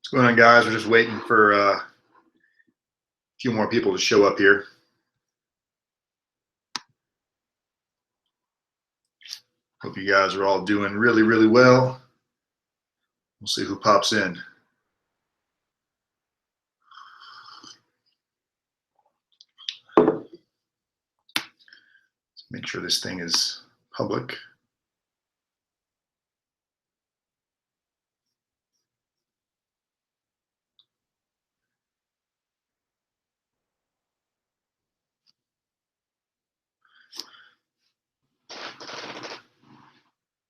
What's going on, guys? We're just waiting for a few more people to show up here. Hope you guys are all doing really, really well. We'll see who pops in. Let's make sure this thing is public.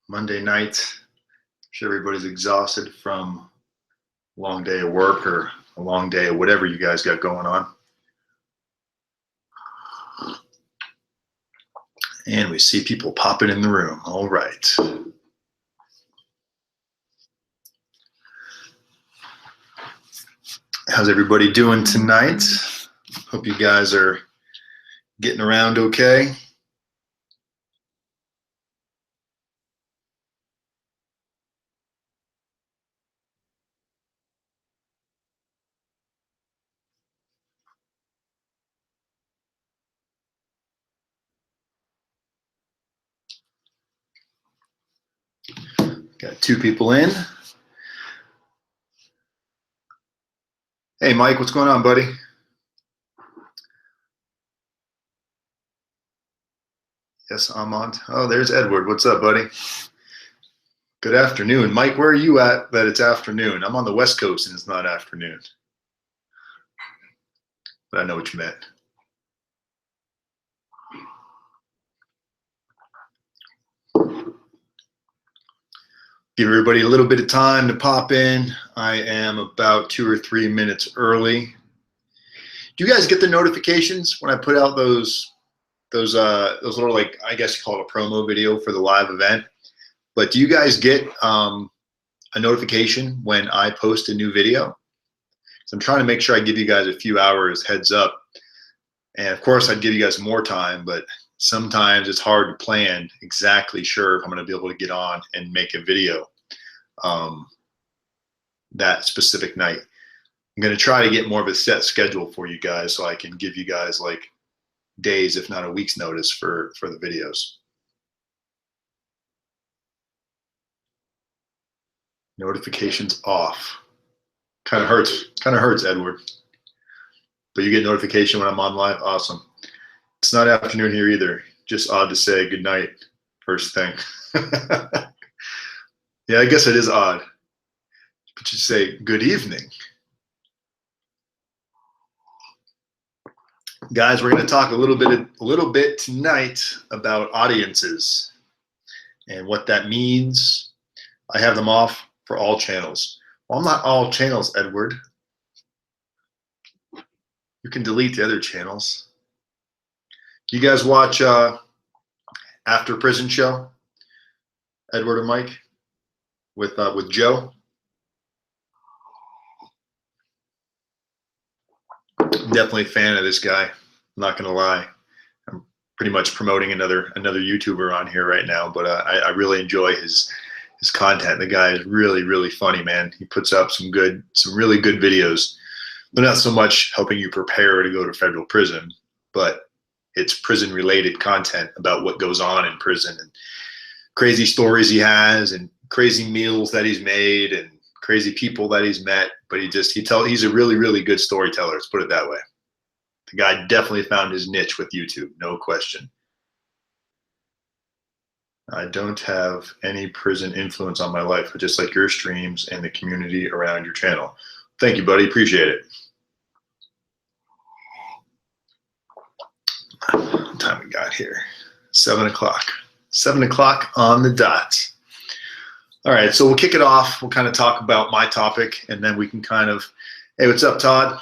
Monday night. I'm sure everybody's exhausted from a long day of work or a long day of whatever you guys got going on. And we see people popping in the room. All right. How's everybody doing tonight? Hope you guys are getting around okay. Got two people in. Hey, Mike, what's going on, buddy? Yes, Amont. Oh, there's Edward. What's up, buddy? Good afternoon. Mike, where are you at that it's afternoon? I'm on the West Coast and it's not afternoon. But I know what you meant. Give everybody a little bit of time to pop in. I am about 2 or 3 minutes early. Do you guys get the notifications when I put out those little, like, I guess you call it a promo video for the live event? But do you guys get a notification when I post a new video? So I'm trying to make sure I give you guys a few hours heads up. And of course, I'd give you guys more time, but sometimes it's hard to plan exactly sure if I'm going to be able to get on and make a video that specific night. I'm going to try to get more of a set schedule for you guys so I can give you guys like days, if not a week's notice for the videos. Notifications off. Kind of hurts, Edward. But you get notification when I'm on live. Awesome. It's not afternoon here either. Just odd to say good night first thing. Yeah, I guess it is odd. But you say good evening. Guys, we're going to talk a little bit tonight about audiences and what that means. I have them off for all channels. Well, I'm not all channels, Edward. You can delete the other channels. You guys watch After Prison Show, Edward and Mike, with Joe? Definitely a fan of this guy. I'm not gonna lie. I'm pretty much promoting another YouTuber on here right now, but I really enjoy his content. The guy is really, really funny, man. He puts up some really good videos. They're not so much helping you prepare to go to federal prison, but it's prison related content about what goes on in prison and crazy stories he has and crazy meals that he's made and crazy people that he's met. But he's a really, really good storyteller. Let's put it that way. The guy definitely found his niche with YouTube, no question. I don't have any prison influence on my life, but just like your streams and the community around your channel. Thank you, buddy. Appreciate it. What time we got here? 7 o'clock. 7 o'clock on the dot. All right, so we'll kick it off. We'll kind of talk about my topic, and then we can kind of, hey, what's up, Todd?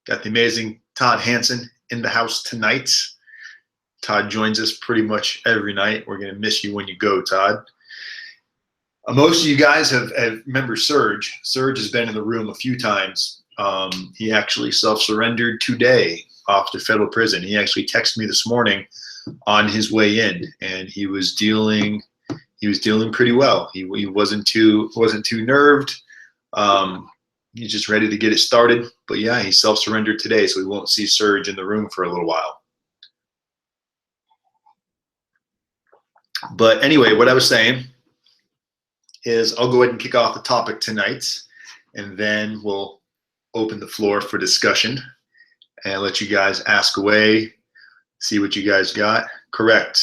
Got the amazing Todd Hansen in the house tonight. Todd joins us pretty much every night. We're going to miss you when you go, Todd. Most of you guys have remember Serge. Serge has been in the room a few times. He actually self-surrendered today off to federal prison. He actually texted me this morning on his way in, and he was dealing pretty well. He wasn't too nerved. He's just ready to get it started. But yeah, he self-surrendered today, so we won't see Serge in the room for a little while. But anyway, what I was saying is I'll go ahead and kick off the topic tonight, and then we'll open the floor for discussion and let you guys ask away, see what you guys got. Correct.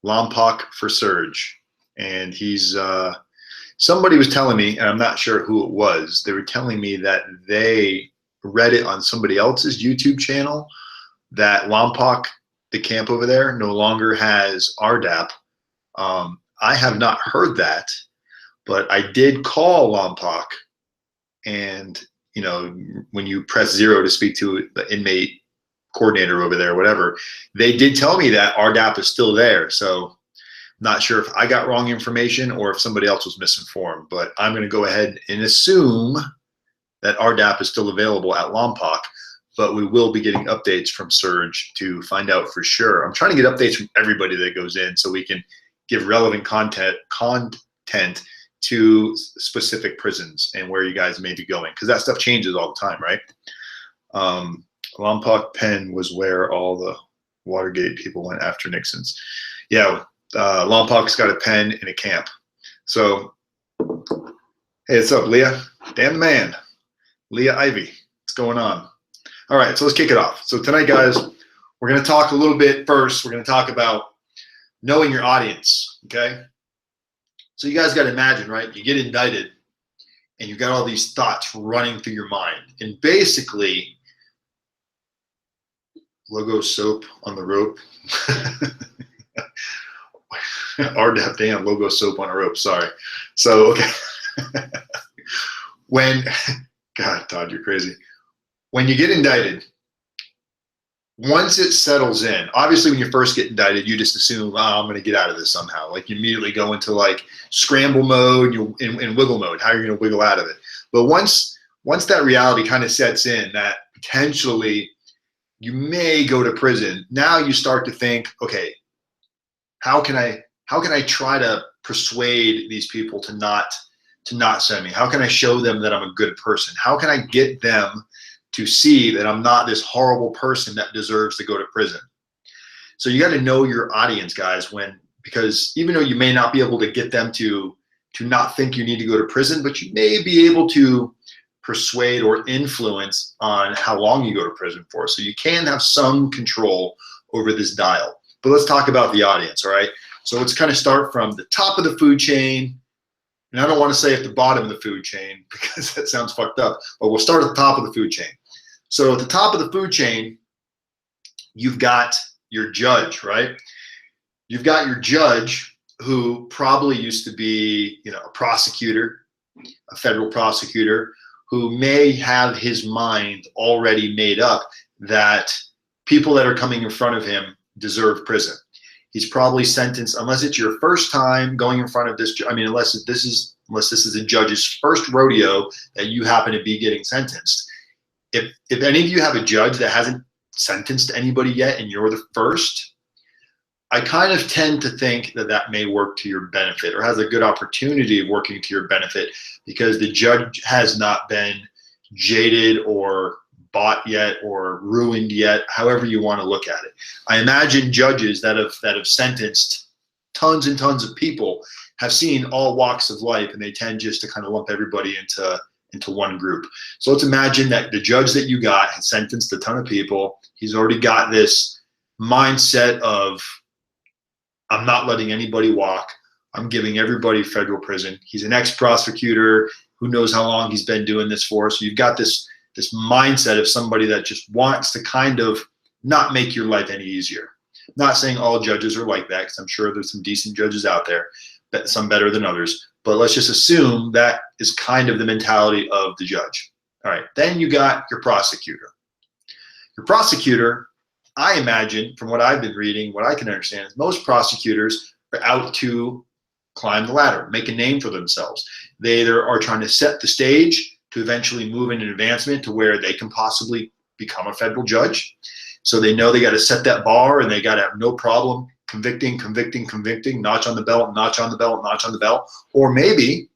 Lompoc for Serge. And he's, somebody was telling me, and I'm not sure who it was, they were telling me that they read it on somebody else's YouTube channel that Lompoc, the camp over there, no longer has RDAP. I have not heard that, but I did call Lompoc, and you know, when you press 0 to speak to the inmate coordinator over there, whatever, they did tell me that RDAP is still there. So I'm not sure if I got wrong information or if somebody else was misinformed, but I'm going to go ahead and assume that RDAP is still available at Lompoc, but we will be getting updates from Serge to find out for sure. I'm trying to get updates from everybody that goes in so we can give relevant content to specific prisons and where you guys may be going, because that stuff changes all the time, right? Lompoc Pen was where all the Watergate people went after Nixon's. Yeah, Lompoc's got a pen in a camp. So, hey, what's up, Leah? Dan the man. Leah Ivy, what's going on? All right, so let's kick it off. So tonight, guys, we're going to talk a little bit first. We're going to talk about knowing your audience, okay? So you guys got to imagine, right? You get indicted and you got all these thoughts running through your mind. And basically, logo soap on the rope. RDAP logo soap on a rope, sorry. So, okay. God, Todd, you're crazy. When you get indicted, once it settles in, obviously when you first get indicted, you just assume, oh, I'm going to get out of this somehow. Like you immediately go into like scramble mode, you in wiggle mode, how you're going to wiggle out of it. But once that reality kind of sets in, that potentially you may go to prison, now you start to think, okay, how can I try to persuade these people to not send me? How can I show them that I'm a good person? How can I get them to see that I'm not this horrible person that deserves to go to prison? So you got to know your audience, guys, because even though you may not be able to get them to not think you need to go to prison, but you may be able to persuade or influence on how long you go to prison for. So you can have some control over this dial. But let's talk about the audience, all right? So let's kind of start from the top of the food chain. And I don't want to say at the bottom of the food chain because that sounds fucked up, but we'll start at the top of the food chain. So at the top of the food chain, you've got your judge, right? You've got your judge who probably used to be, you know, a prosecutor, a federal prosecutor, who may have his mind already made up that people that are coming in front of him deserve prison. He's probably sentenced, unless it's your first time going in front of this, I mean, unless this is a judge's first rodeo that you happen to be getting sentenced. If any of you have a judge that hasn't sentenced anybody yet and you're the first, I kind of tend to think that that may work to your benefit or has a good opportunity of working to your benefit because the judge has not been jaded or bought yet or ruined yet, however you want to look at it. I imagine judges that have sentenced tons and tons of people have seen all walks of life, and they tend just to kind of lump everybody into one group. So let's imagine that the judge that you got has sentenced a ton of people. He's already got this mindset of, I'm not letting anybody walk. I'm giving everybody federal prison. He's an ex-prosecutor. Who knows how long he's been doing this for. So you've got this mindset of somebody that just wants to kind of not make your life any easier. I'm not saying all judges are like that, because I'm sure there's some decent judges out there, but some better than others. But let's just assume that is kind of the mentality of the judge. All right, then you got your prosecutor. Your prosecutor, I imagine, from what I've been reading, what I can understand is most prosecutors are out to climb the ladder, make a name for themselves. They either are trying to set the stage to eventually move in an advancement to where they can possibly become a federal judge. So they know they got to set that bar, and they got to have no problem convicting, notch on the belt, notch on the belt, notch on the belt. Or maybe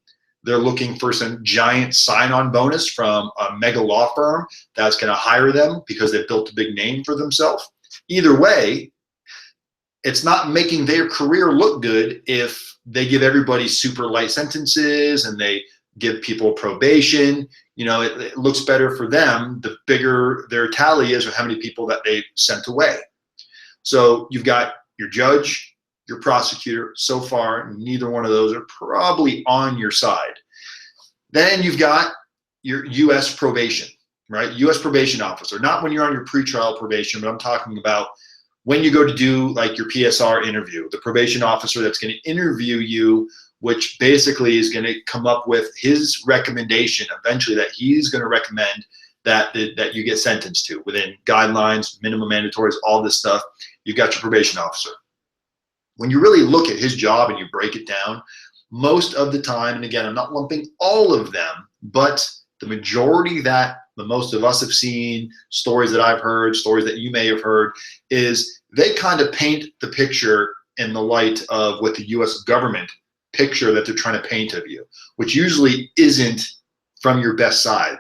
they're looking for some giant sign-on bonus from a mega law firm that's going to hire them because they've built a big name for themselves. Either way, it's not making their career look good if they give everybody super light sentences and they give people probation. You know, it looks better for them the bigger their tally is or how many people that they sent away. So you've got your judge, your prosecutor. So far, neither one of those are probably on your side. Then you've got your U.S. probation, right? U.S. probation officer, not when you're on your pretrial probation, but I'm talking about when you go to do like your PSR interview, the probation officer that's going to interview you, which basically is going to come up with his recommendation eventually that he's going to recommend that you get sentenced to within guidelines, minimum mandatories, all this stuff. You've got your probation officer. When you really look at his job and you break it down, most of the time, and again, I'm not lumping all of them, but the majority that the most of us have seen, stories that I've heard, stories that you may have heard, is they kind of paint the picture in the light of what the U.S. government picture that they're trying to paint of you, which usually isn't from your best side.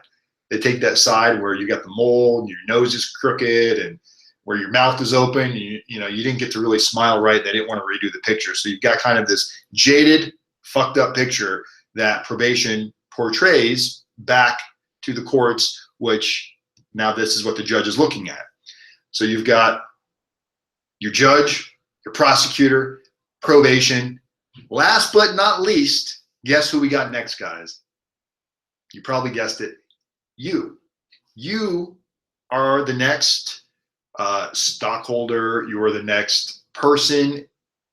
They take that side where you got the mole and your nose is crooked and where your mouth is open, you didn't get to really smile right. They didn't want to redo the picture. So you've got kind of this jaded, fucked up picture that probation portrays back to the courts, which now this is what the judge is looking at. So you've got your judge, your prosecutor, probation. Last but not least, guess who we got next, guys? You probably guessed it. You are the next stockholder. You are the next person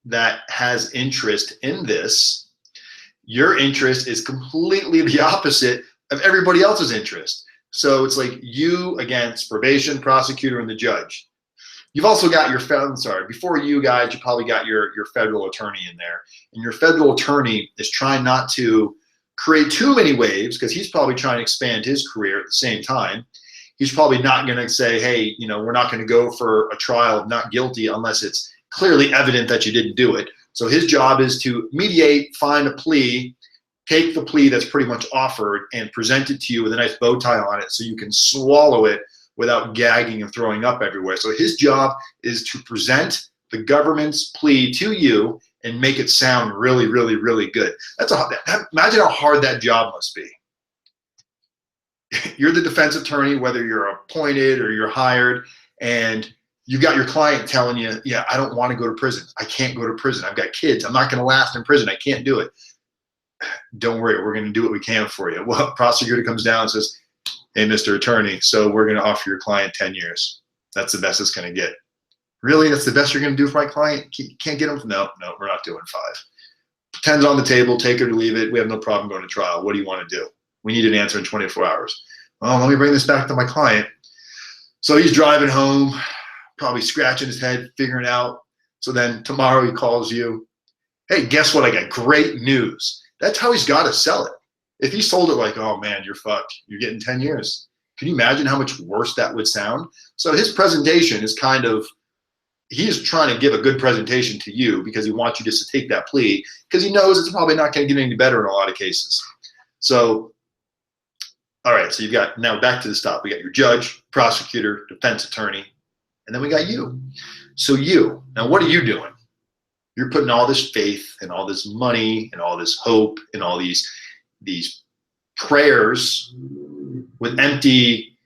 that has interest in this. Your interest is completely the opposite of everybody else's interest. So it's like you against probation, prosecutor, and the judge. You've also got your before you guys, you probably got your federal attorney in there. And your federal attorney is trying not to create too many waves because he's probably trying to expand his career at the same time. He's probably not going to say, hey, we're not going to go for a trial of not guilty unless it's clearly evident that you didn't do it. So his job is to mediate, find a plea, take the plea that's pretty much offered and present it to you with a nice bow tie on it so you can swallow it without gagging and throwing up everywhere. So his job is to present the government's plea to you and make it sound really, really, really good. Imagine how hard that job must be. You're the defense attorney, whether you're appointed or you're hired, and you got your client telling you, yeah, I don't want to go to prison. I can't go to prison. I've got kids. I'm not going to last in prison. I can't do it. Don't worry. We're going to do what we can for you. Well, prosecutor comes down and says, hey, Mr. Attorney, so we're going to offer your client 10 years. That's the best it's going to get. Really? That's the best you're going to do for my client? Can't get him? No, we're not doing 5. 10's on the table. Take it or leave it. We have no problem going to trial. What do you want to do? We need an answer in 24 hours. Well, let me bring this back to my client. So he's driving home, probably scratching his head, figuring out. So then tomorrow he calls you. Hey, guess what? I got great news. That's how he's got to sell it. If he sold it like, oh man, you're fucked. You're getting 10 years. Can you imagine how much worse that would sound? So his presentation is kind of, he's trying to give a good presentation to you because he wants you just to take that plea because he knows it's probably not going to get any better in a lot of cases. So, all right, so you've got, now back to the stop. We got your judge, prosecutor, defense attorney, and then we got you. So now what are you doing? You're putting all this faith and all this money and all this hope and all these prayers with empty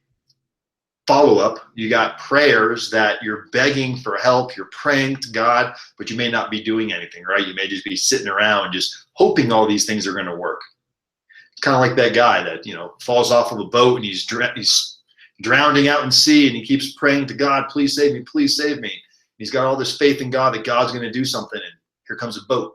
follow-up. You got prayers that you're begging for help, you're praying to God, but you may not be doing anything, right? You may just be sitting around just hoping all these things are going to work. It's kind of like that guy that, falls off of a boat and he's drowning out in sea and he keeps praying to God, please save me, please save me. He's got all this faith in God that God's going to do something, and here comes a boat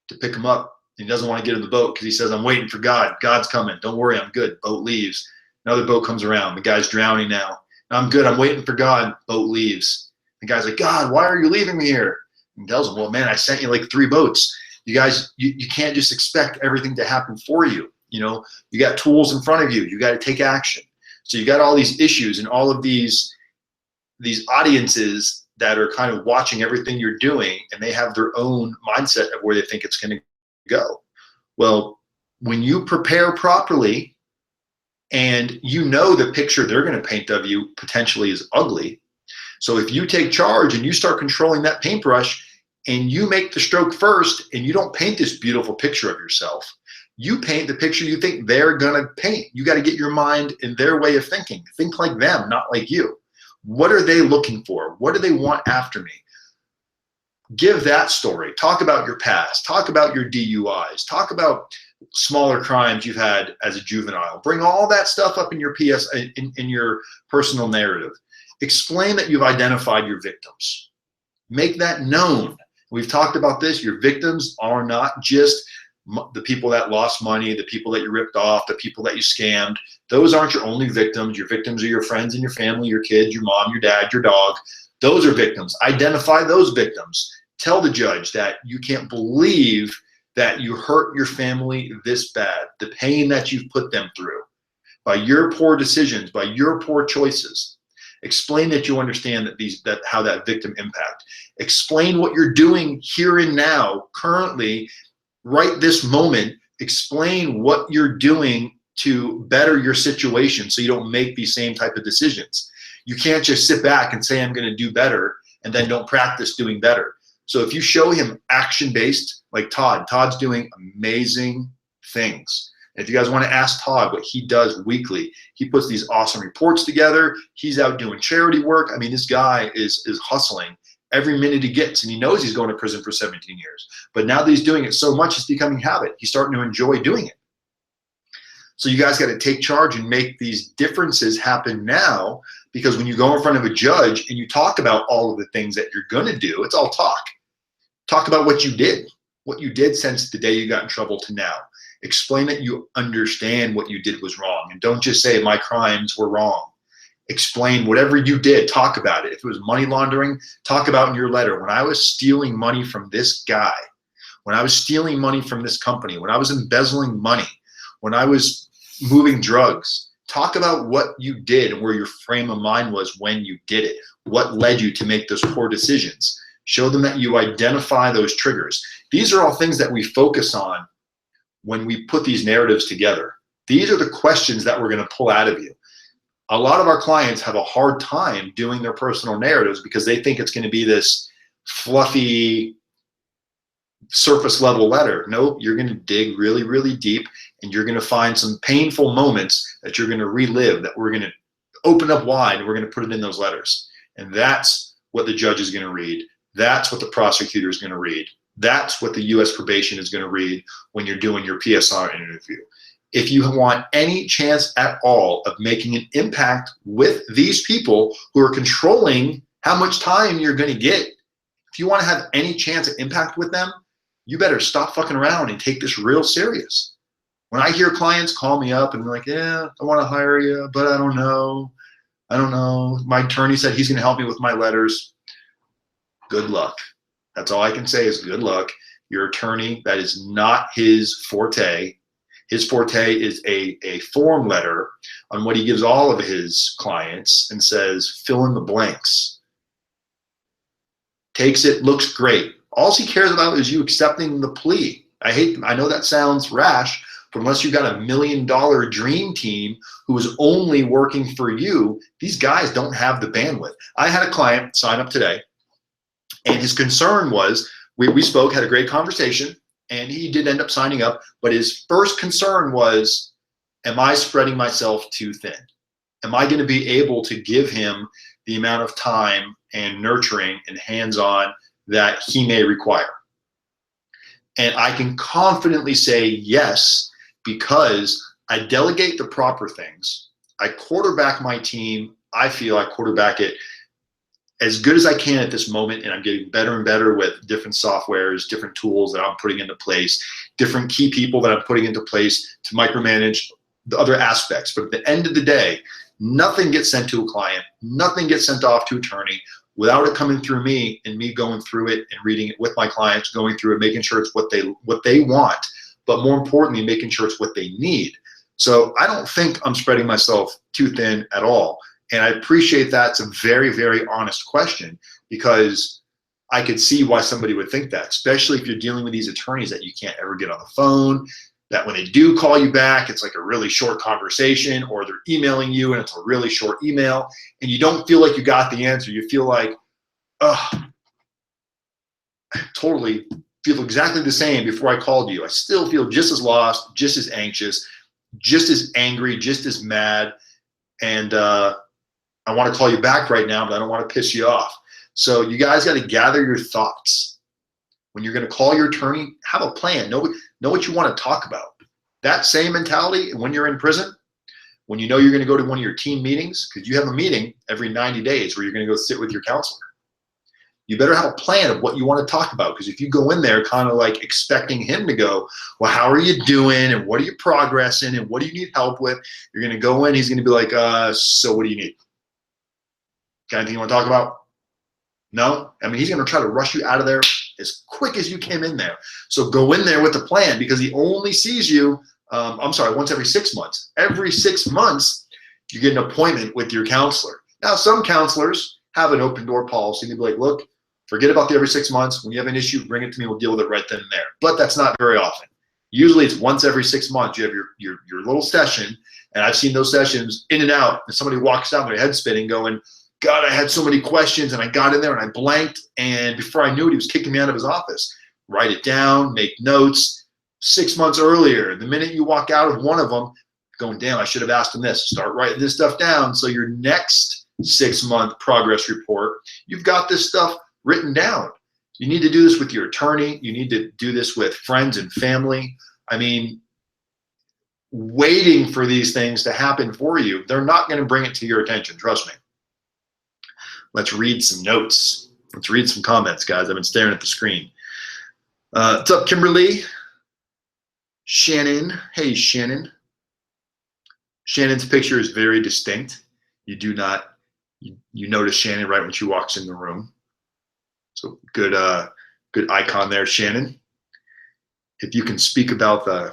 to pick him up. And he doesn't want to get in the boat because he says, I'm waiting for God. God's coming. Don't worry, I'm good. Boat leaves. Another boat comes around. The guy's drowning now. I'm good. I'm waiting for God. Boat leaves. The guy's like, God, why are you leaving me here? And he tells him, well, man, I sent you like 3 boats. You guys, you can't just expect everything to happen for you. You got tools in front of you. You got to take action. So you got all these issues and all of these audiences that are kind of watching everything you're doing, and they have their own mindset of where they think it's going to go. Well, when you prepare properly and you know the picture they're going to paint of you potentially is ugly. So if you take charge and you start controlling that paintbrush and you make the stroke first and you don't paint this beautiful picture of yourself, you paint the picture you think they're going to paint. You got to get your mind in their way of thinking. Think like them, not like you. What are they looking for? What do they want after me? Give that story. Talk about your past. Talk about your DUIs. Talk about smaller crimes you've had as a juvenile. Bring all that stuff up in your in your personal narrative. Explain that you've identified your victims. Make that known. We've talked about this. Your victims are not just the people that lost money, the people that you ripped off, the people that you scammed. Those aren't your only victims. Your victims are your friends and your family, your kids, your mom, your dad, your dog. Those are victims. Identify those victims. Tell the judge that you can't believe that you hurt your family this bad, the pain that you've put them through by your poor decisions, by your poor choices. Explain that you understand that how that victim impact. Explain what you're doing here and now, currently, right this moment. Explain what you're doing to better your situation so you don't make these same type of decisions. You can't just sit back and say, I'm going to do better, and then don't practice doing better. So if you show him action-based, like Todd's doing amazing things. If you guys want to ask Todd what he does weekly, he puts these awesome reports together. He's out doing charity work. I mean, this guy is hustling every minute he gets, and he knows he's going to prison for 17 years. But now that he's doing it so much, it's becoming habit. He's starting to enjoy doing it. So you guys got to take charge and make these differences happen now, because when you go in front of a judge and you talk about all of the things that you're going to do, it's all talk. Talk about what you did since the day you got in trouble to now. Explain that you understand what you did was wrong, and don't just say my crimes were wrong. Explain whatever you did, talk about it. If it was money laundering, talk about in your letter, when I was stealing money from this guy, when I was stealing money from this company, when I was embezzling money, when I was moving drugs. Talk about what you did and where your frame of mind was when you did it. What led you to make those poor decisions. Show them that you identify those triggers. These are all things that we focus on when we put these narratives together. These are the questions that we're going to pull out of you. A lot of our clients have a hard time doing their personal narratives because they think it's going to be this fluffy, surface level letter. Nope, you're going to dig really, really deep, and you're going to find some painful moments that you're going to relive, that we're going to open up wide, and we're going to put it in those letters. And that's what the judge is going to read. That's what the prosecutor is going to read. That's what the U.S. probation is going to read when you're doing your PSR interview. If you want any chance at all of making an impact with these people who are controlling how much time you're going to get, if you want to have any chance of impact with them, you better stop fucking around and take this real serious. When I hear clients call me up and they're like, yeah, I want to hire you, but I don't know. My attorney said he's going to help me with my letters. Good luck. That's all I can say is good luck. Your attorney, that is not his forte. His forte is a form letter on what he gives all of his clients and says, fill in the blanks. Takes it, looks great. All he cares about is you accepting the plea. I know that sounds rash, but unless you've got $1 million dream team who is only working for you, these guys don't have the bandwidth. I had a client sign up today, and his concern was, we spoke, had a great conversation, and he did end up signing up, but his first concern was, am I spreading myself too thin? Am I going to be able to give him the amount of time and nurturing and hands-on that he may require? And I can confidently say yes, because I delegate the proper things. I quarterback my team. I feel I quarterback it as good as I can at this moment, and I'm getting better and better with different softwares, different tools that I'm putting into place, different key people that I'm putting into place to micromanage the other aspects. But at the end of the day, nothing gets sent to a client, nothing gets sent off to attorney without it coming through me and me going through it and reading it with my clients, going through it, making sure it's what they want, but more importantly, making sure it's what they need. So I don't think I'm spreading myself too thin at all. And I appreciate that. It's a very, very honest question, because I could see why somebody would think that, especially if you're dealing with these attorneys that you can't ever get on the phone. that when they do call you back, it's like a really short conversation, or they're emailing you and it's a really short email, and you don't feel like you got the answer. You feel like, oh, I totally feel exactly the same before I called you. I still feel just as lost, just as anxious, just as angry, just as mad. And I want to call you back right now, but I don't want to piss you off. So you guys got to gather your thoughts. When you're going to call your attorney, have a plan. Know what you want to talk about. That same mentality when you're in prison, when you know you're going to go to one of your team meetings, because you have a meeting every 90 days where you're going to go sit with your counselor. You better have a plan of what you want to talk about, because if you go in there kind of like expecting him to go, well, how are you doing, and what are you progressing, and what do you need help with, you're going to go in, he's going to be like, so what do you need? Got anything you want to talk about? No? I mean, he's going to try to rush you out of there as quick as you came in there. So go in there with a plan, because he only sees you, once every 6 months. Every 6 months, you get an appointment with your counselor. Now, some counselors have an open door policy. They'll be like, look, forget about the every 6 months. When you have an issue, bring it to me. We'll deal with it right then and there. But that's not very often. Usually it's once every 6 months. You have your little session, and I've seen those sessions in and out, and somebody walks out with their head spinning going, God, I had so many questions, and I got in there and I blanked, and before I knew it, he was kicking me out of his office. Write it down, make notes. 6 months earlier, the minute you walk out of one of them, going, damn, I should have asked him this. Start writing this stuff down, so your next 6-month progress report, you've got this stuff written down. You need to do this with your attorney. You need to do this with friends and family. I mean, waiting for these things to happen for you, they're not going to bring it to your attention, trust me. Let's read some notes. Let's read some comments, guys. I've been staring at the screen. What's up, Kimberly? Shannon. Hey, Shannon. Shannon's picture is very distinct. You do not, you notice Shannon right when she walks in the room. So good icon there, Shannon. If you can speak about the,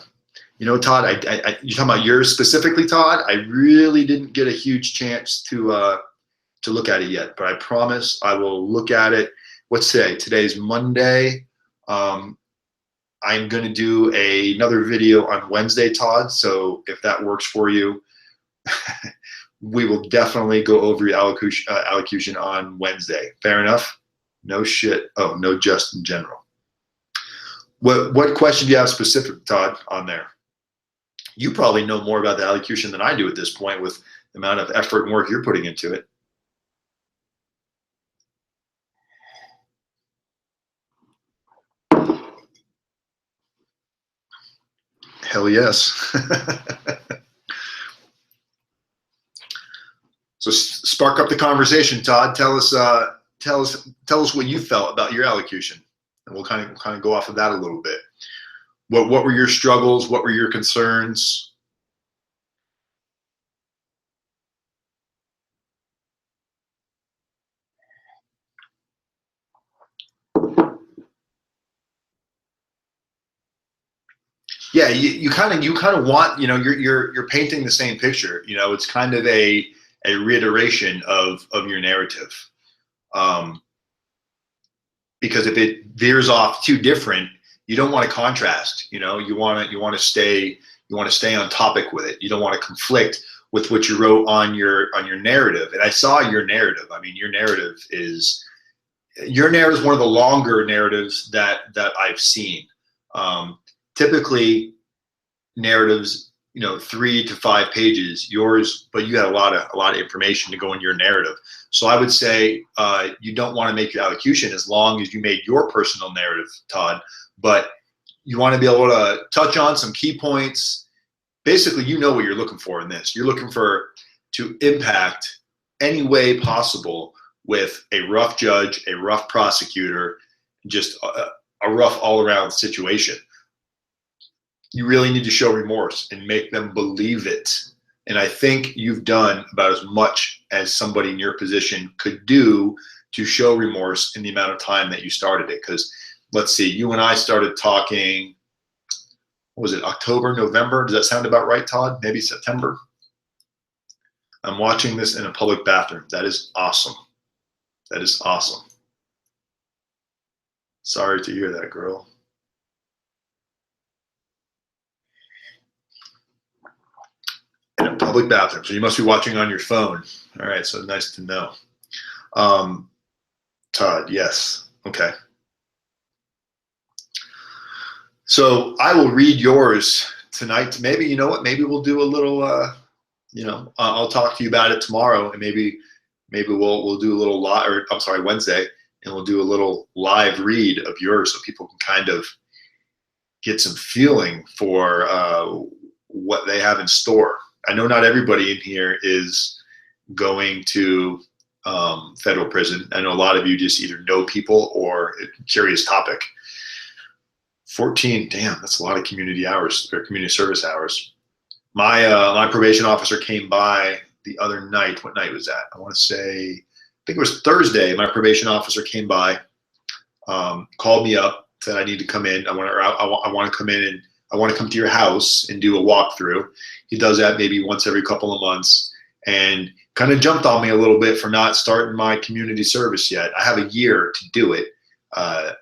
Todd, you're talking about yours specifically, Todd. I really didn't get a huge chance to look at it yet, but I promise I will look at it. What's today? Today's Monday. I'm going to do another video on Wednesday, Todd. So if that works for you, we will definitely go over your allocution on Wednesday. Fair enough? No shit. Oh, no, just in general. What question do you have specific, Todd, on there? You probably know more about the allocution than I do at this point with the amount of effort and work you're putting into it. Hell yes. So spark up the conversation, Todd. Tell us what you felt about your allocution, and we'll kind of go off of that a little bit. What were your struggles? What were your concerns? Yeah, you kind of want, you're painting the same picture. It's kind of a reiteration of your narrative. Because if it veers off too different, you don't want to contrast. You want to stay on topic with it. You don't want to conflict with what you wrote on your narrative. And I saw your narrative. I mean, your narrative is one of the longer narratives that I've seen. Typically, narratives, 3 to 5 pages. Yours, but you had a lot of information to go in your narrative. So I would say you don't want to make your allocution as long as you made your personal narrative, Todd. But you want to be able to touch on some key points. Basically, you know what you're looking for in this. You're looking to impact any way possible with a rough judge, a rough prosecutor, just a rough all-around situation. You really need to show remorse and make them believe it. And I think you've done about as much as somebody in your position could do to show remorse in the amount of time that you started it. Because let's see, you and I started talking, what was it, October, November? Does that sound about right, Todd? Maybe September? I'm watching this in a public bathroom. That is awesome. That is awesome. Sorry to hear that, girl. In a public bathroom. So you must be watching on your phone. All right, so nice to know. Todd, yes. Okay. So I will read yours tonight. Maybe, you know what, maybe we'll do a little, you know, I'll talk to you about it tomorrow, and maybe we'll do a little live, or I'm sorry, Wednesday, and we'll do a little live read of yours so people can kind of get some feeling for what they have in store. I know not everybody in here is going to federal prison. I know a lot of you just either know people or a curious topic. 14, damn, that's a lot of community hours or community service hours. My probation officer came by the other night. What night was that? I want to say, I think it was Thursday. My probation officer came by, called me up, said I need to come in. I want to come in, and I want to come to your house and do a walkthrough. He does that maybe once every couple of months, and kind of jumped on me a little bit for not starting my community service yet. I have a year to do it.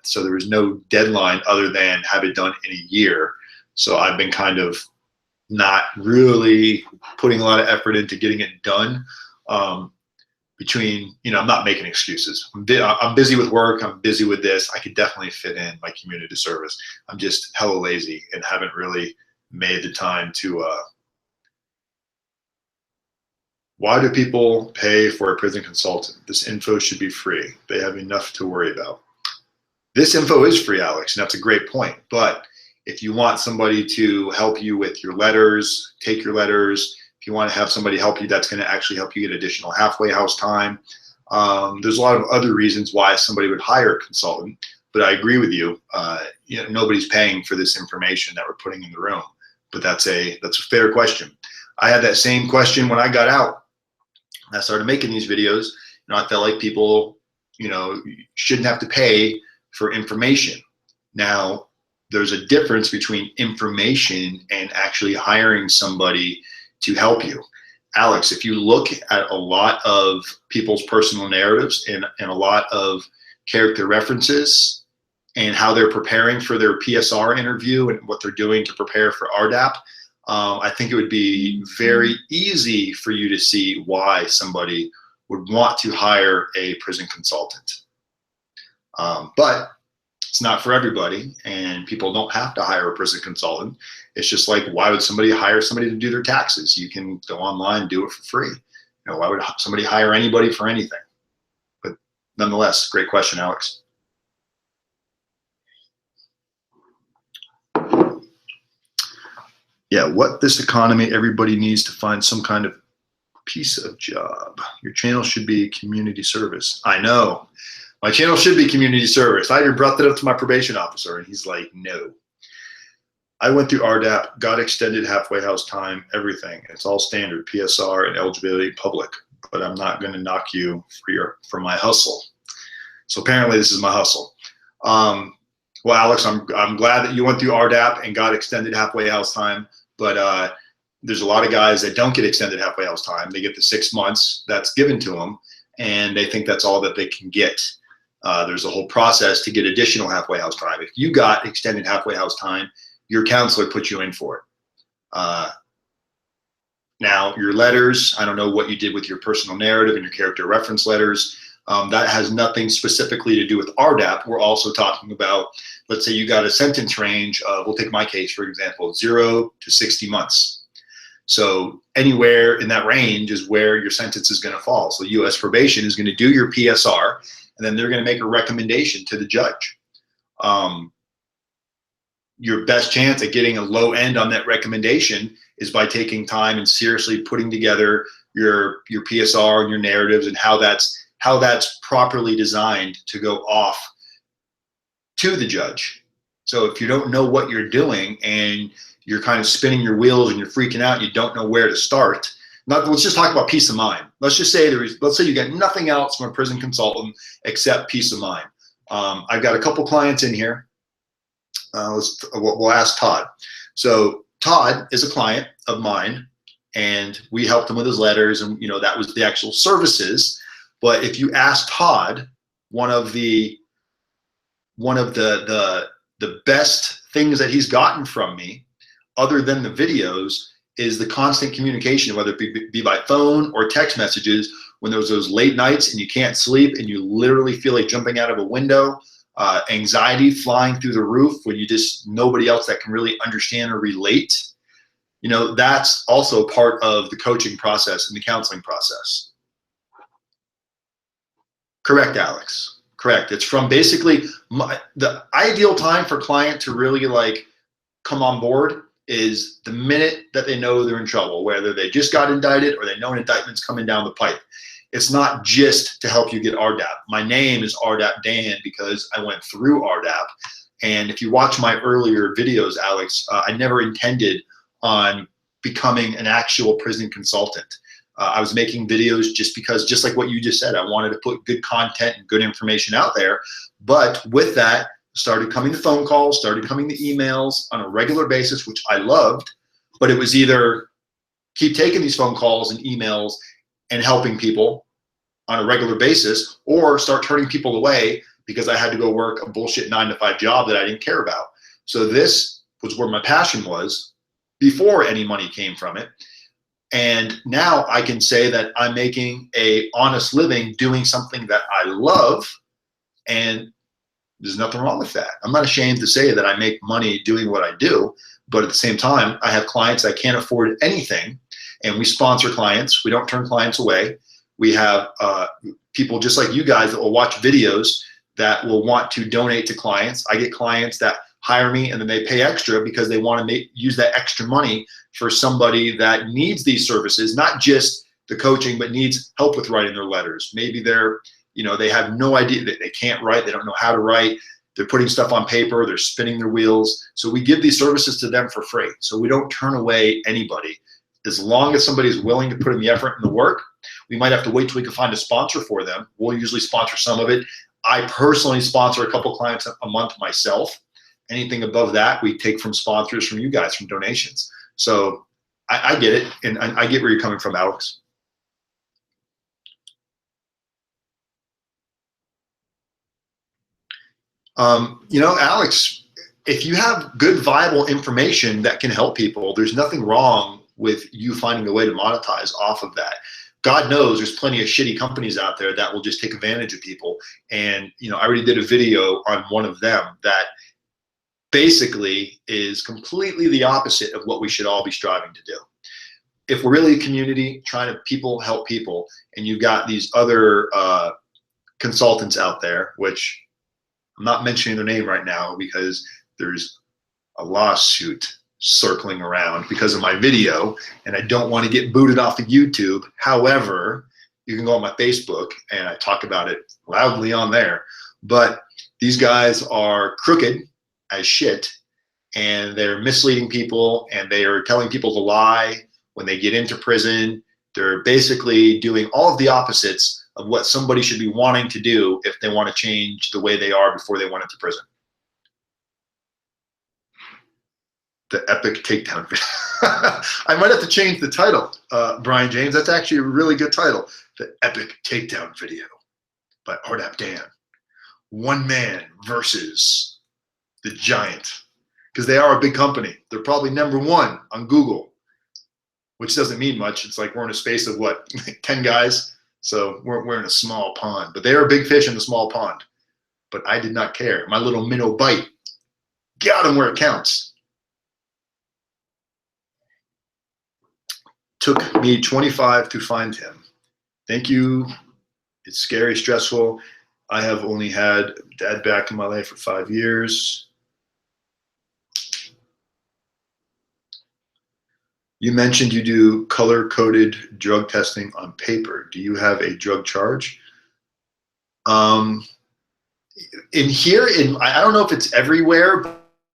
So there was no deadline other than have it done in a year. So I've been kind of not really putting a lot of effort into getting it done. Between, you know, I'm not making excuses. I'm busy with work. I'm busy with this. I could definitely fit in my community service. I'm just hella lazy and haven't really made the time to. Why do people pay for a prison consultant? This info should be free. They have enough to worry about. This info is free, Alex, and that's a great point. But if you want somebody to help you with your letters, take your letters, if you want to have somebody help you that's going to actually help you get additional halfway house time, there's a lot of other reasons why somebody would hire a consultant. But I agree with you. You know, nobody's paying for this information that we're putting in the room. But that's a fair question. I had that same question when I got out. I started making these videos. You know, I felt like people, you know, shouldn't have to pay for information. Now, there's a difference between information and actually hiring somebody to help you. Alex, if you look at a lot of people's personal narratives and a lot of character references and how they're preparing for their PSR interview and what they're doing to prepare for RDAP, I think it would be very easy for you to see why somebody would want to hire a prison consultant. But it's not for everybody, and people don't have to hire a prison consultant. It's just like, why would somebody hire somebody to do their taxes? You can go online and do it for free. You know, why would somebody hire anybody for anything? But nonetheless, great question, Alex. Yeah, what this economy, everybody needs to find some kind of piece of job. Your channel should be community service. I know. My channel should be community service. I even brought that up to my probation officer, and he's like, no. I went through RDAP, got extended halfway house time, everything. It's all standard, PSR and eligibility public, but I'm not going to knock you for my hustle. So apparently this is my hustle. Well, Alex, I'm glad that you went through RDAP and got extended halfway house time, but there's a lot of guys that don't get extended halfway house time. They get the 6 months that's given to them, and they think that's all that they can get. There's a whole process to get additional halfway house time. If you got extended halfway house time, your counselor put you in for it. Now, your letters, I don't know what you did with your personal narrative and your character reference letters. That has nothing specifically to do with RDAP. We're also talking about, let's say you got a sentence range of, we'll take my case, for example, 0 to 60 months. So anywhere in that range is where your sentence is going to fall. So U.S. probation is going to do your PSR, and then they're going to make a recommendation to the judge. Your best chance at getting a low end on that recommendation is by taking time and seriously putting together your PSR and your narratives and how that's properly designed to go off to the judge. So if you don't know what you're doing and you're kind of spinning your wheels and you're freaking out and you don't know where to start, let's just talk about peace of mind. Let's just say let's say you get nothing else from a prison consultant except peace of mind. I've got a couple clients in here. We'll ask Todd. So Todd is a client of mine, and we helped him with his letters, and you know that was the actual services. But if you ask Todd, one of the best things that he's gotten from me, other than the videos, is the constant communication, whether it be by phone or text messages, when there's those late nights and you can't sleep and you literally feel like jumping out of a window, anxiety flying through the roof when you just, nobody else that can really understand or relate. You know, that's also part of the coaching process and the counseling process. Correct, Alex. Correct. It's from basically the ideal time for client to really like come on board is the minute that they know they're in trouble, whether they just got indicted or they know an indictment's coming down the pipe. It's not just to help you get RDAP. My name is rdapdan because I went through RDAP. And if you watch my earlier videos, Alex, I never intended on becoming an actual prison consultant. I was making videos just because, just like what you just said, I wanted to put good content and good information out there. But with that, started coming the phone calls, started coming the emails on a regular basis, which I loved. But it was either keep taking these phone calls and emails and helping people on a regular basis, or start turning people away because I had to go work a bullshit 9-to-5 job that I didn't care about. So this was where my passion was before any money came from it. And now I can say that I'm making a honest living doing something that I love, and there's nothing wrong with that. I'm not ashamed to say that I make money doing what I do, but at the same time, I have clients that can't afford anything, and we sponsor clients. We don't turn clients away. We have people just like you guys that will watch videos that will want to donate to clients. I get clients that hire me and then they pay extra because they want to use that extra money for somebody that needs these services, not just the coaching, but needs help with writing their letters. Maybe they're, you know, they have no idea, that they can't write, they don't know how to write, they're putting stuff on paper, they're spinning their wheels. So we give these services to them for free. So we don't turn away anybody. As long as somebody is willing to put in the effort and the work, we might have to wait till we can find a sponsor for them. We'll usually sponsor some of it. I personally sponsor a couple clients a month myself. Anything above that, we take from sponsors, from you guys, from donations. So I get it, and I get where you're coming from, Alex. You know, Alex, if you have good, viable information that can help people, there's nothing wrong with you finding a way to monetize off of that. God knows there's plenty of shitty companies out there that will just take advantage of people. And, you know, I already did a video on one of them that basically is completely the opposite of what we should all be striving to do. If we're really a community trying to help people, and you've got these other consultants out there, which I'm not mentioning their name right now because there's a lawsuit circling around because of my video, and I don't want to get booted off of YouTube. However, you can go on my Facebook and I talk about it loudly on there. But these guys are crooked as shit, and they're misleading people, and they are telling people to lie when they get into prison. They're basically doing all of the opposites of what somebody should be wanting to do if they want to change the way they are before they went into prison. The epic takedown video. I might have to change the title, Brian James. That's actually a really good title. The epic takedown video by RDAPdan. One man versus the giant. Because they are a big company. They're probably #1 on Google, which doesn't mean much. It's like we're in a space of what, 10 guys? So we're in a small pond. But they are a big fish in the small pond. But I did not care. My little minnow bite. Got him where it counts. Took me 25 to find him. Thank you. It's scary, stressful. I have only had dad back in my life for 5 years. You mentioned you do color-coded drug testing on paper. Do you have a drug charge? In here, I don't know if it's everywhere,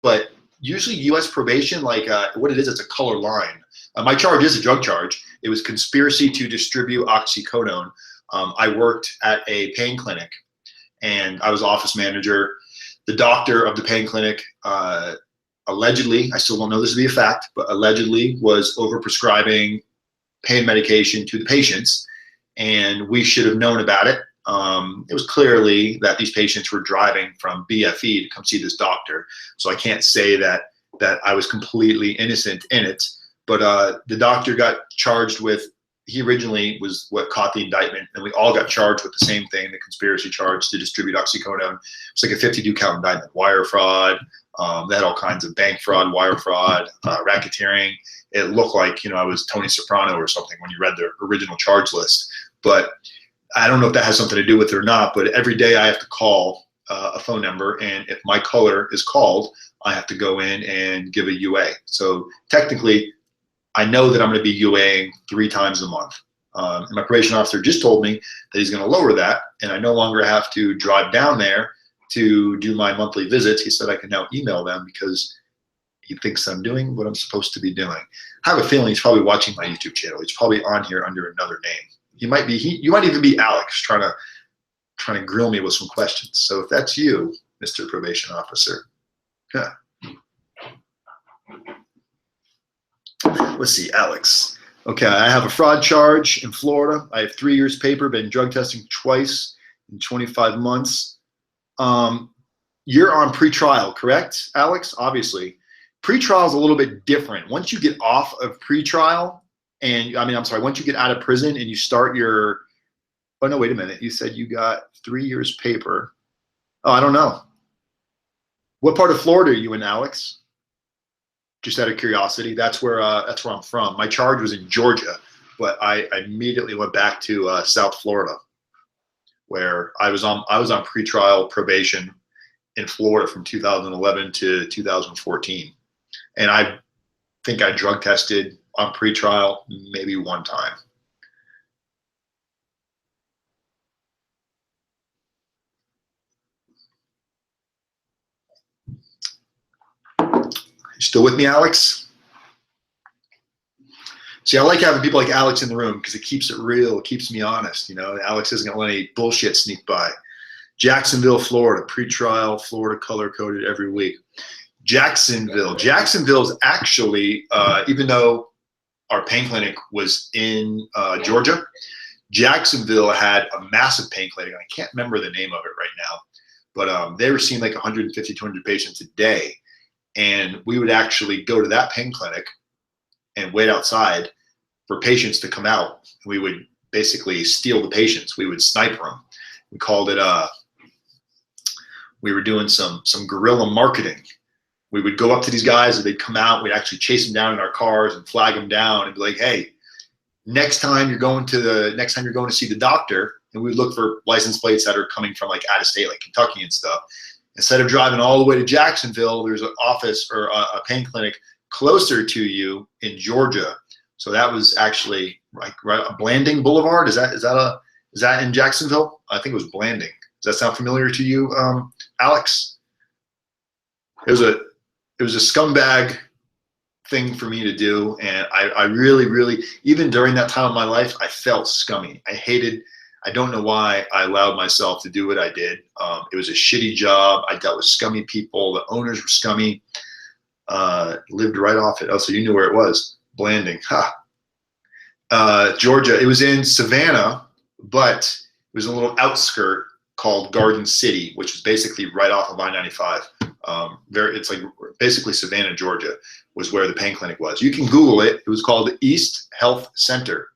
but usually U.S. probation, like what it is, it's a color line. My charge is a drug charge. It was conspiracy to distribute oxycodone. I worked at a pain clinic, and I was office manager. The doctor of the pain clinic allegedly, I still don't know this to be a fact, but allegedly was overprescribing pain medication to the patients, and we should have known about it. It was clearly that these patients were driving from BFE to come see this doctor, so I can't say that I was completely innocent in it. But the doctor got charged with, he originally was what caught the indictment, and we all got charged with the same thing, the conspiracy charge to distribute oxycodone. It's like a 52 count indictment, wire fraud. They had all kinds of bank fraud, wire fraud, racketeering. It looked like, I was Tony Soprano or something when you read the original charge list. But I don't know if that has something to do with it or not, but every day I have to call a phone number, and if my color is called, I have to go in and give a UA. So technically, I know that I'm going to be UAing 3 times a month. And my probation officer just told me that he's going to lower that, and I no longer have to drive down there to do my monthly visits. He said I can now email them because he thinks I'm doing what I'm supposed to be doing. I have a feeling he's probably watching my YouTube channel. He's probably on here under another name. You might even be Alex trying to grill me with some questions. So if that's you, Mr. Probation Officer, yeah. Let's see, Alex. Okay, I have a fraud charge in Florida. I have 3 years paper, been drug testing twice in 25 months. You're on pretrial, correct, Alex? Obviously. Pretrial is a little bit different. Once you get off of pretrial, once you get out of prison and you start your, oh no, wait a minute. You said you got 3 years paper. Oh, I don't know. What part of Florida are you in, Alex? Just out of curiosity. That's where I'm from. My charge was in Georgia, but I immediately went back to South Florida, where I was on pretrial probation in Florida from 2011 to 2014, and I think I drug tested on pretrial maybe 1 time. You still with me, Alex? See, I like having people like Alex in the room because it keeps it real. It keeps me honest. Alex isn't going to let any bullshit sneak by. Jacksonville, Florida, pretrial, Florida color-coded every week. Jacksonville is actually, even though our pain clinic was in Georgia, Jacksonville had a massive pain clinic. I can't remember the name of it right now, but they were seeing like 150, 200 patients a day. And we would actually go to that pain clinic and wait outside for patients to come out. We would basically steal the patients. We would sniper them. We called it, we were doing some guerrilla marketing. We would go up to these guys and they'd come out. We'd actually chase them down in our cars and flag them down and be like, hey, next time you're going to see the doctor, and we would look for license plates that are coming from like out of state, like Kentucky and stuff. Instead of driving all the way to Jacksonville, there's an office or a pain clinic closer to you in Georgia. So that was actually like Blanding Boulevard. Is that in Jacksonville? I think it was Blanding. Does that sound familiar to you, Alex? It was a scumbag thing for me to do, and I really, really, even during that time of my life, I felt scummy. I don't know why I allowed myself to do what I did. It was a shitty job. I dealt with scummy people. The owners were scummy. Lived right off it. Oh, so you knew where it was. Blanding. Georgia. It was in Savannah, but it was a little outskirt called Garden City, which is basically right off of I-95. It's like basically Savannah, Georgia, was where the pain clinic was. You can Google it. It was called the East Health Center.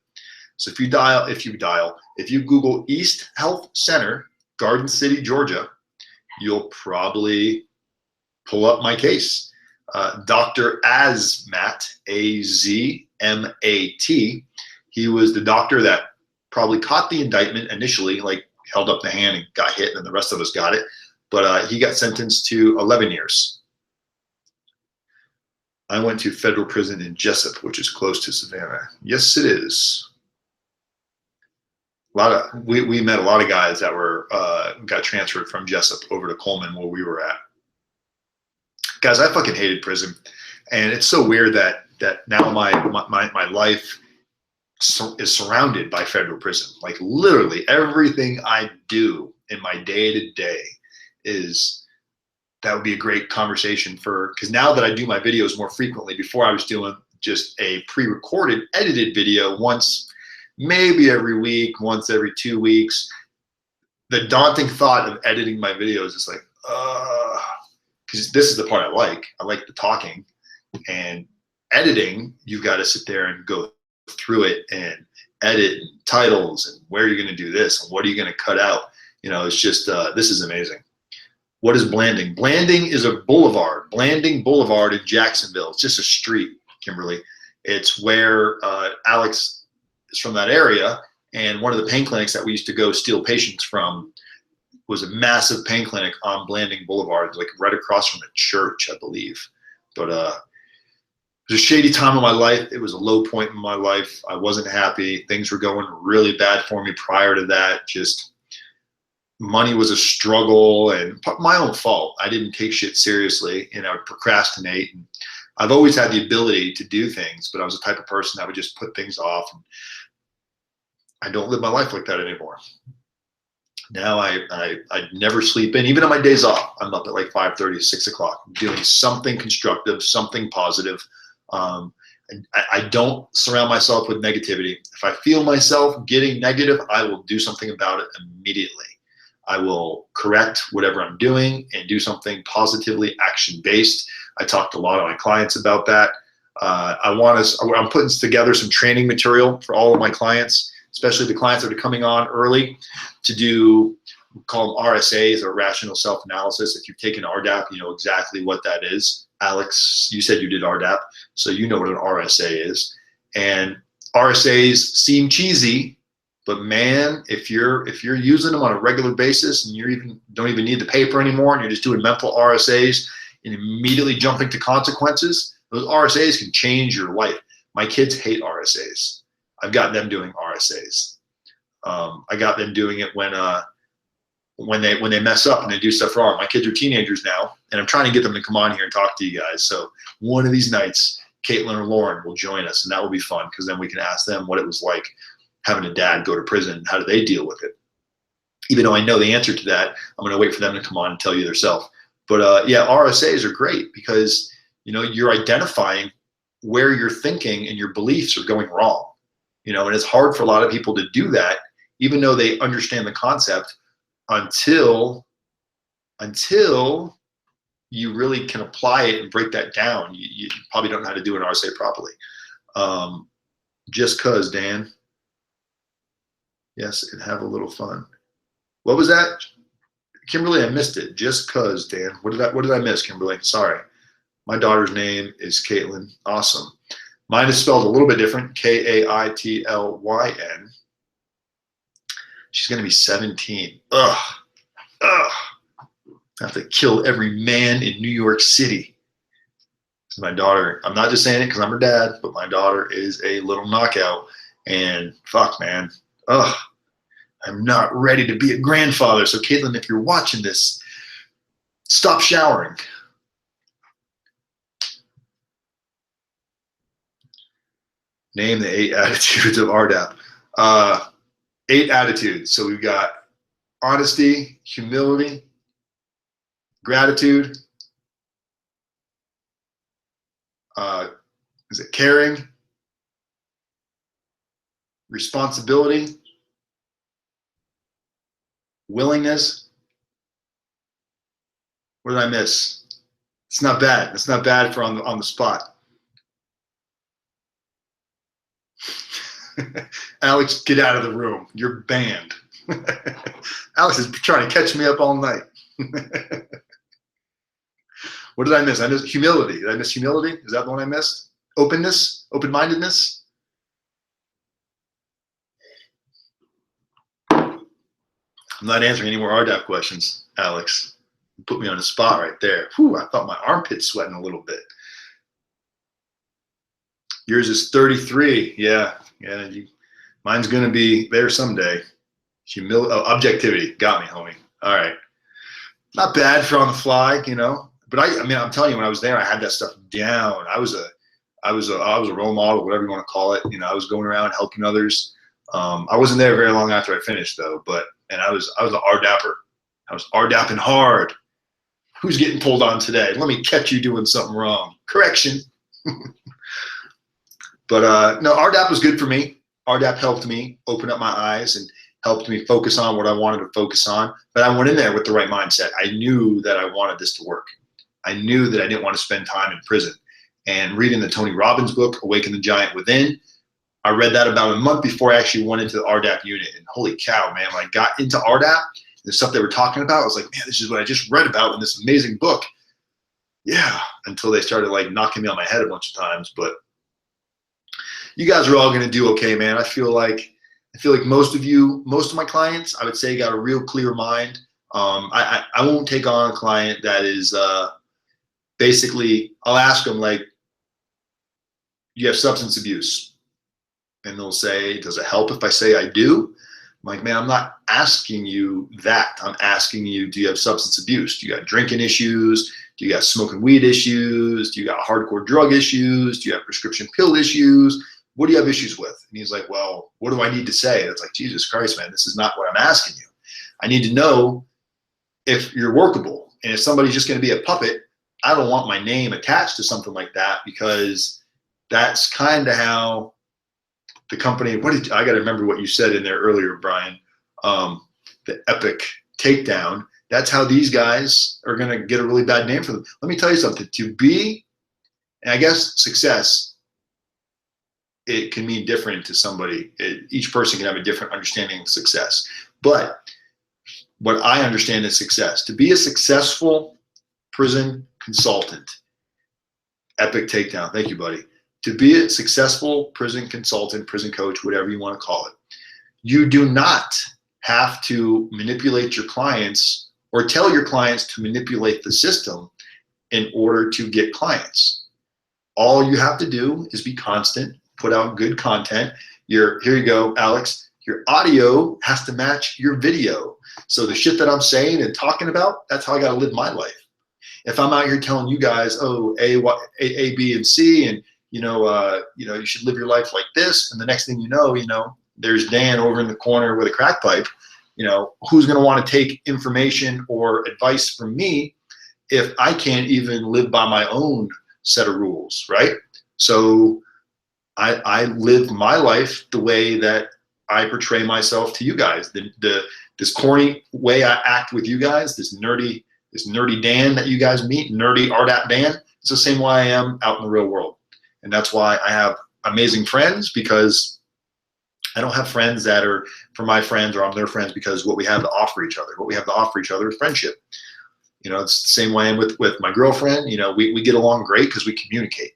So if you Google East Health Center, Garden City, Georgia, you'll probably pull up my case. Dr. Azmat, A-Z-M-A-T, he was the doctor that probably caught the indictment initially, like held up the hand and got hit, and the rest of us got it. But he got sentenced to 11 years. I went to federal prison in Jessup, which is close to Savannah. Yes, it is. We met a lot of guys that were got transferred from Jessup over to Coleman, where we were at. Guys, I fucking hated prison, and it's so weird that now my life is surrounded by federal prison. Like literally everything I do in my day-to-day that would be a great conversation because now that I do my videos more frequently, before I was doing just a pre-recorded, edited video once, maybe every week, once every 2 weeks. The daunting thought of editing my videos is like, because this is the part I like. I like the talking, and editing, you've got to sit there and go through it and edit titles and where you're going to do this and what are you going to cut out. You know, it's just, this is amazing. What is Blanding? Blanding is a boulevard, Blanding Boulevard in Jacksonville. It's just a street, Kimberly. It's where Alex is from, that area. And one of the pain clinics that we used to go steal patients from was a massive pain clinic on Blanding Boulevard, like right across from a church, I believe. But it was a shady time of my life. It was a low point in my life. I wasn't happy. Things were going really bad for me prior to that. Just money was a struggle and my own fault. I didn't take shit seriously and I would procrastinate. And I've always had the ability to do things, but I was the type of person that would just put things off. And I don't live my life like that anymore. Now I never sleep in. Even on my days off, I'm up at like 5:30, 6 o'clock, doing something constructive, something positive. I don't surround myself with negativity. If I feel myself getting negative, I will do something about it immediately. I will correct whatever I'm doing and do something positively action-based. I talked to a lot of my clients about that. I'm putting together some training material for all of my clients, especially the clients that are coming on early, to do, we call them RSAs, or rational self-analysis. If you've taken RDAP, you know exactly what that is. Alex, you said you did RDAP, so you know what an RSA is. And RSAs seem cheesy, but man, if you're using them on a regular basis and you don't even need the paper anymore and you're just doing mental RSAs and immediately jumping to consequences, those RSAs can change your life. My kids hate RSAs. I've got them doing RSAs. I got them doing it when they mess up and they do stuff wrong. My kids are teenagers now, and I'm trying to get them to come on here and talk to you guys. So one of these nights, Caitlin or Lauren will join us, and that will be fun because then we can ask them what it was like having a dad go to prison. How do they deal with it? Even though I know the answer to that, I'm going to wait for them to come on and tell you themselves. But yeah, RSAs are great because you're identifying where your thinking and your beliefs are going wrong. And it's hard for a lot of people to do that, even though they understand the concept, until you really can apply it and break that down. You probably don't know how to do an RSA properly. Just cause, Dan. Yes, and have a little fun. What was that, Kimberly? I missed it. Just cause, Dan. What did I miss, Kimberly? Sorry. My daughter's name is Caitlin. Awesome. Mine is spelled a little bit different. Kaitlyn. She's going to be 17. Ugh. I have to kill every man in New York City. My daughter, I'm not just saying it because I'm her dad, but my daughter is a little knockout. And fuck, man. Ugh. I'm not ready to be a grandfather. So Caitlin, if you're watching this, stop showering. Name the 8 attitudes of RDAP. 8 attitudes. So we've got honesty, humility, gratitude, is it caring, responsibility, willingness. What did I miss? It's not bad. It's not bad for on the spot. Alex, get out of the room. You're banned. Alex is trying to catch me up all night. What did I miss? I missed humility. Did I miss humility? Is that the one I missed? Openness? Open-mindedness? I'm not answering any more RDAP questions, Alex. You put me on the spot right there. Whew, I thought my armpit's sweating a little bit. Yours is 33. Yeah. Mine's going to be there someday. Objectivity. Got me, homie. All right. Not bad for on the fly, But I'm telling you, when I was there, I had that stuff down. I was a role model, whatever you want to call it. I was going around helping others. I wasn't there very long after I finished, though. And I was an RDAPper. I was RDAPing hard. Who's getting pulled on today? Let me catch you doing something wrong. Correction. But no, RDAP was good for me. RDAP helped me open up my eyes and helped me focus on what I wanted to focus on. But I went in there with the right mindset. I knew that I wanted this to work. I knew that I didn't want to spend time in prison. and reading the Tony Robbins book, Awaken the Giant Within. I read that about a month before I actually went into the RDAP unit. And holy cow, man, when I got into RDAP, the stuff they were talking about, I was like, man, this is what I just read about in this amazing book. Yeah, until they started like knocking me on my head a bunch of times. But you guys are all going to do okay, man. I feel like most of my clients, I would say, got a real clear mind. I won't take on a client that is basically, I'll ask them like, you have substance abuse? And they'll say, does it help if I say I do? I'm like, man, I'm not asking you that. I'm asking you, do you have substance abuse? Do you got drinking issues? Do you got smoking weed issues? Do you got hardcore drug issues? Do you have prescription pill issues? What do you have issues with? And he's like, well, what do I need to say? And it's like, Jesus Christ, man, this is not what I'm asking you. I need to know if you're workable. And if somebody's just going to be a puppet, I don't want my name attached to something like that, because that's kind of how the company, I got to remember what you said in there earlier, Brian, the epic takedown. That's how these guys are going to get a really bad name for them. Let me tell you something. To be, and I guess success, it can mean different to somebody. Each person can have a different understanding of success. But what I understand is success. To be a successful prison consultant, epic takedown. Thank you, buddy. To be a successful prison consultant, prison coach, whatever you want to call it, you do not have to manipulate your clients or tell your clients to manipulate the system in order to get clients. All you have to do is be constant, put out good content. Here you go, Alex. Your audio has to match your video. So the shit that I'm saying and talking about, that's how I got to live my life. If I'm out here telling you guys, oh, A, B, and C, and you should live your life like this, and the next thing you know, there's Dan over in the corner with a crack pipe. Who's going to want to take information or advice from me if I can't even live by my own set of rules, right? So I live my life the way that I portray myself to you guys. This corny way I act with you guys, this nerdy Dan that you guys meet, nerdy RDAP Dan, it's the same way I am out in the real world. And that's why I have amazing friends, because I don't have friends that are for my friends or I'm their friends because what we have to offer each other. What we have to offer each other is friendship. It's the same way I'm with my girlfriend. We get along great because we communicate.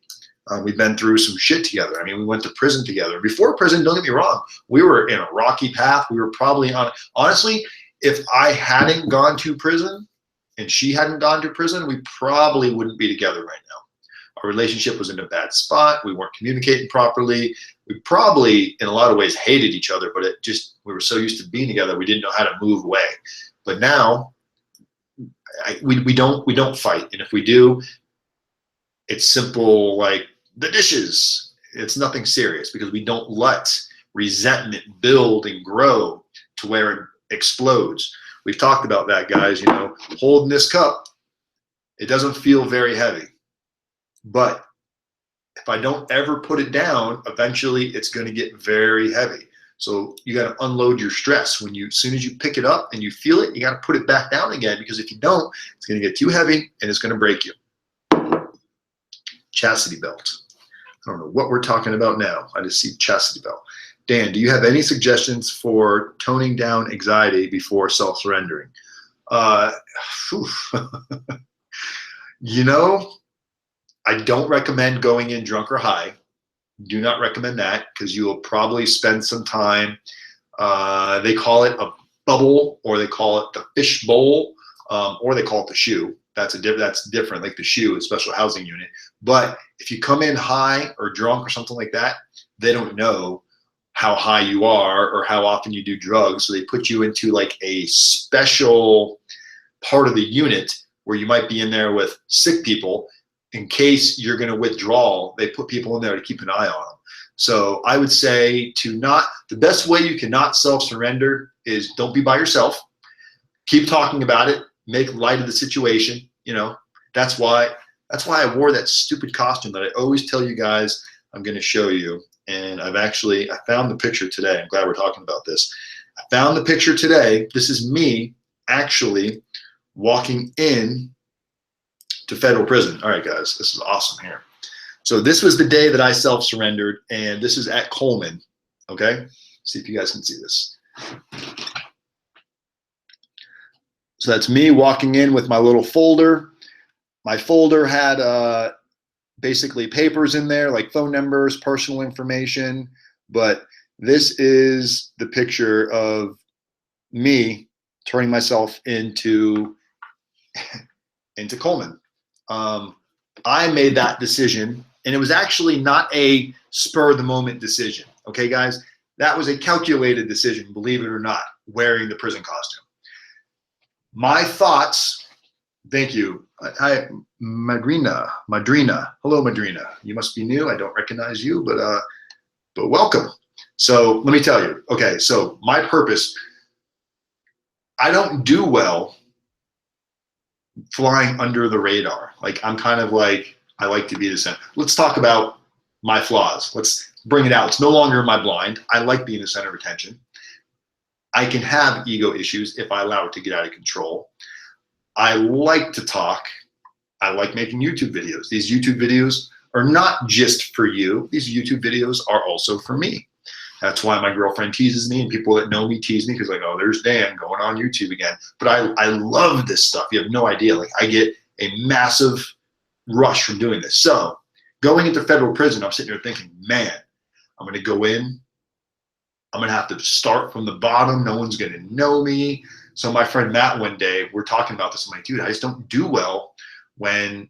We've been through some shit together. I mean, we went to prison together. Before prison, don't get me wrong, we were in a rocky path. We were probably honestly, if I hadn't gone to prison and she hadn't gone to prison, we probably wouldn't be together right now. Our relationship was in a bad spot. We weren't communicating properly. We probably, in a lot of ways, hated each other, but we were so used to being together, we didn't know how to move away. But now, we don't fight. And if we do, it's simple, like the dishes. It's nothing serious, because we don't let resentment build and grow to where it explodes. We've talked about that, guys. Holding this cup, it doesn't feel very heavy. But if I don't ever put it down, eventually it's going to get very heavy. So you got to unload your stress. As soon as you pick it up and you feel it, you got to put it back down again, because if you don't, it's going to get too heavy and it's going to break you. Chastity belt. I don't know what we're talking about now. I just see chastity belt. Dan, do you have any suggestions for toning down anxiety before self-surrendering? I don't recommend going in drunk or high. Do not recommend that, because you will probably spend some time. They call it a bubble, or they call it the fish bowl, or they call it the shoe. That's different, like the shoe, a special housing unit. But if you come in high or drunk or something like that, they don't know how high you are or how often you do drugs. So they put you into like a special part of the unit where you might be in there with sick people. In case you're going to withdraw, they put people in there to keep an eye on them. So I would say the best way you cannot self-surrender is don't be by yourself. Keep talking about it. Make light of the situation. That's why I wore that stupid costume that I always tell you guys I'm going to show you. And I found the picture today. I'm glad we're talking about this. I found the picture today. This is me actually walking in to federal prison. All right, guys, this is awesome here. So this was the day that I self-surrendered, and this is at Coleman. Okay, see if you guys can see this. So that's me walking in with my little folder. My folder had basically papers in there, like phone numbers, personal information. But this is the picture of me turning myself into Coleman. I made that decision, and it was actually not a spur of the moment decision. Okay, guys, that was a calculated decision, believe it or not, wearing the prison costume. My thoughts, thank you. Hi, Madrina. Hello, Madrina. You must be new. I don't recognize you, but welcome. So let me tell you. Okay, so my purpose, I don't do well flying under the radar. Like, I'm kind of like, I like to be the center. Let's talk about my flaws. Let's bring it out. It's no longer my blind. I like being the center of attention. I can have ego issues if I allow it to get out of control. I like to talk. I like making YouTube videos. These YouTube videos are not just for you. These YouTube videos are also for me. That's why my girlfriend teases me, and people that know me tease me because like, oh, there's Dan going on YouTube again. But I love this stuff. You have no idea. Like, I get a massive rush from doing this. So going into federal prison, I'm sitting there thinking, man, I'm going to go in. I'm going to have to start from the bottom. No one's going to know me. So my friend Matt, one day, we're talking about this. I'm like, dude, I just don't do well when,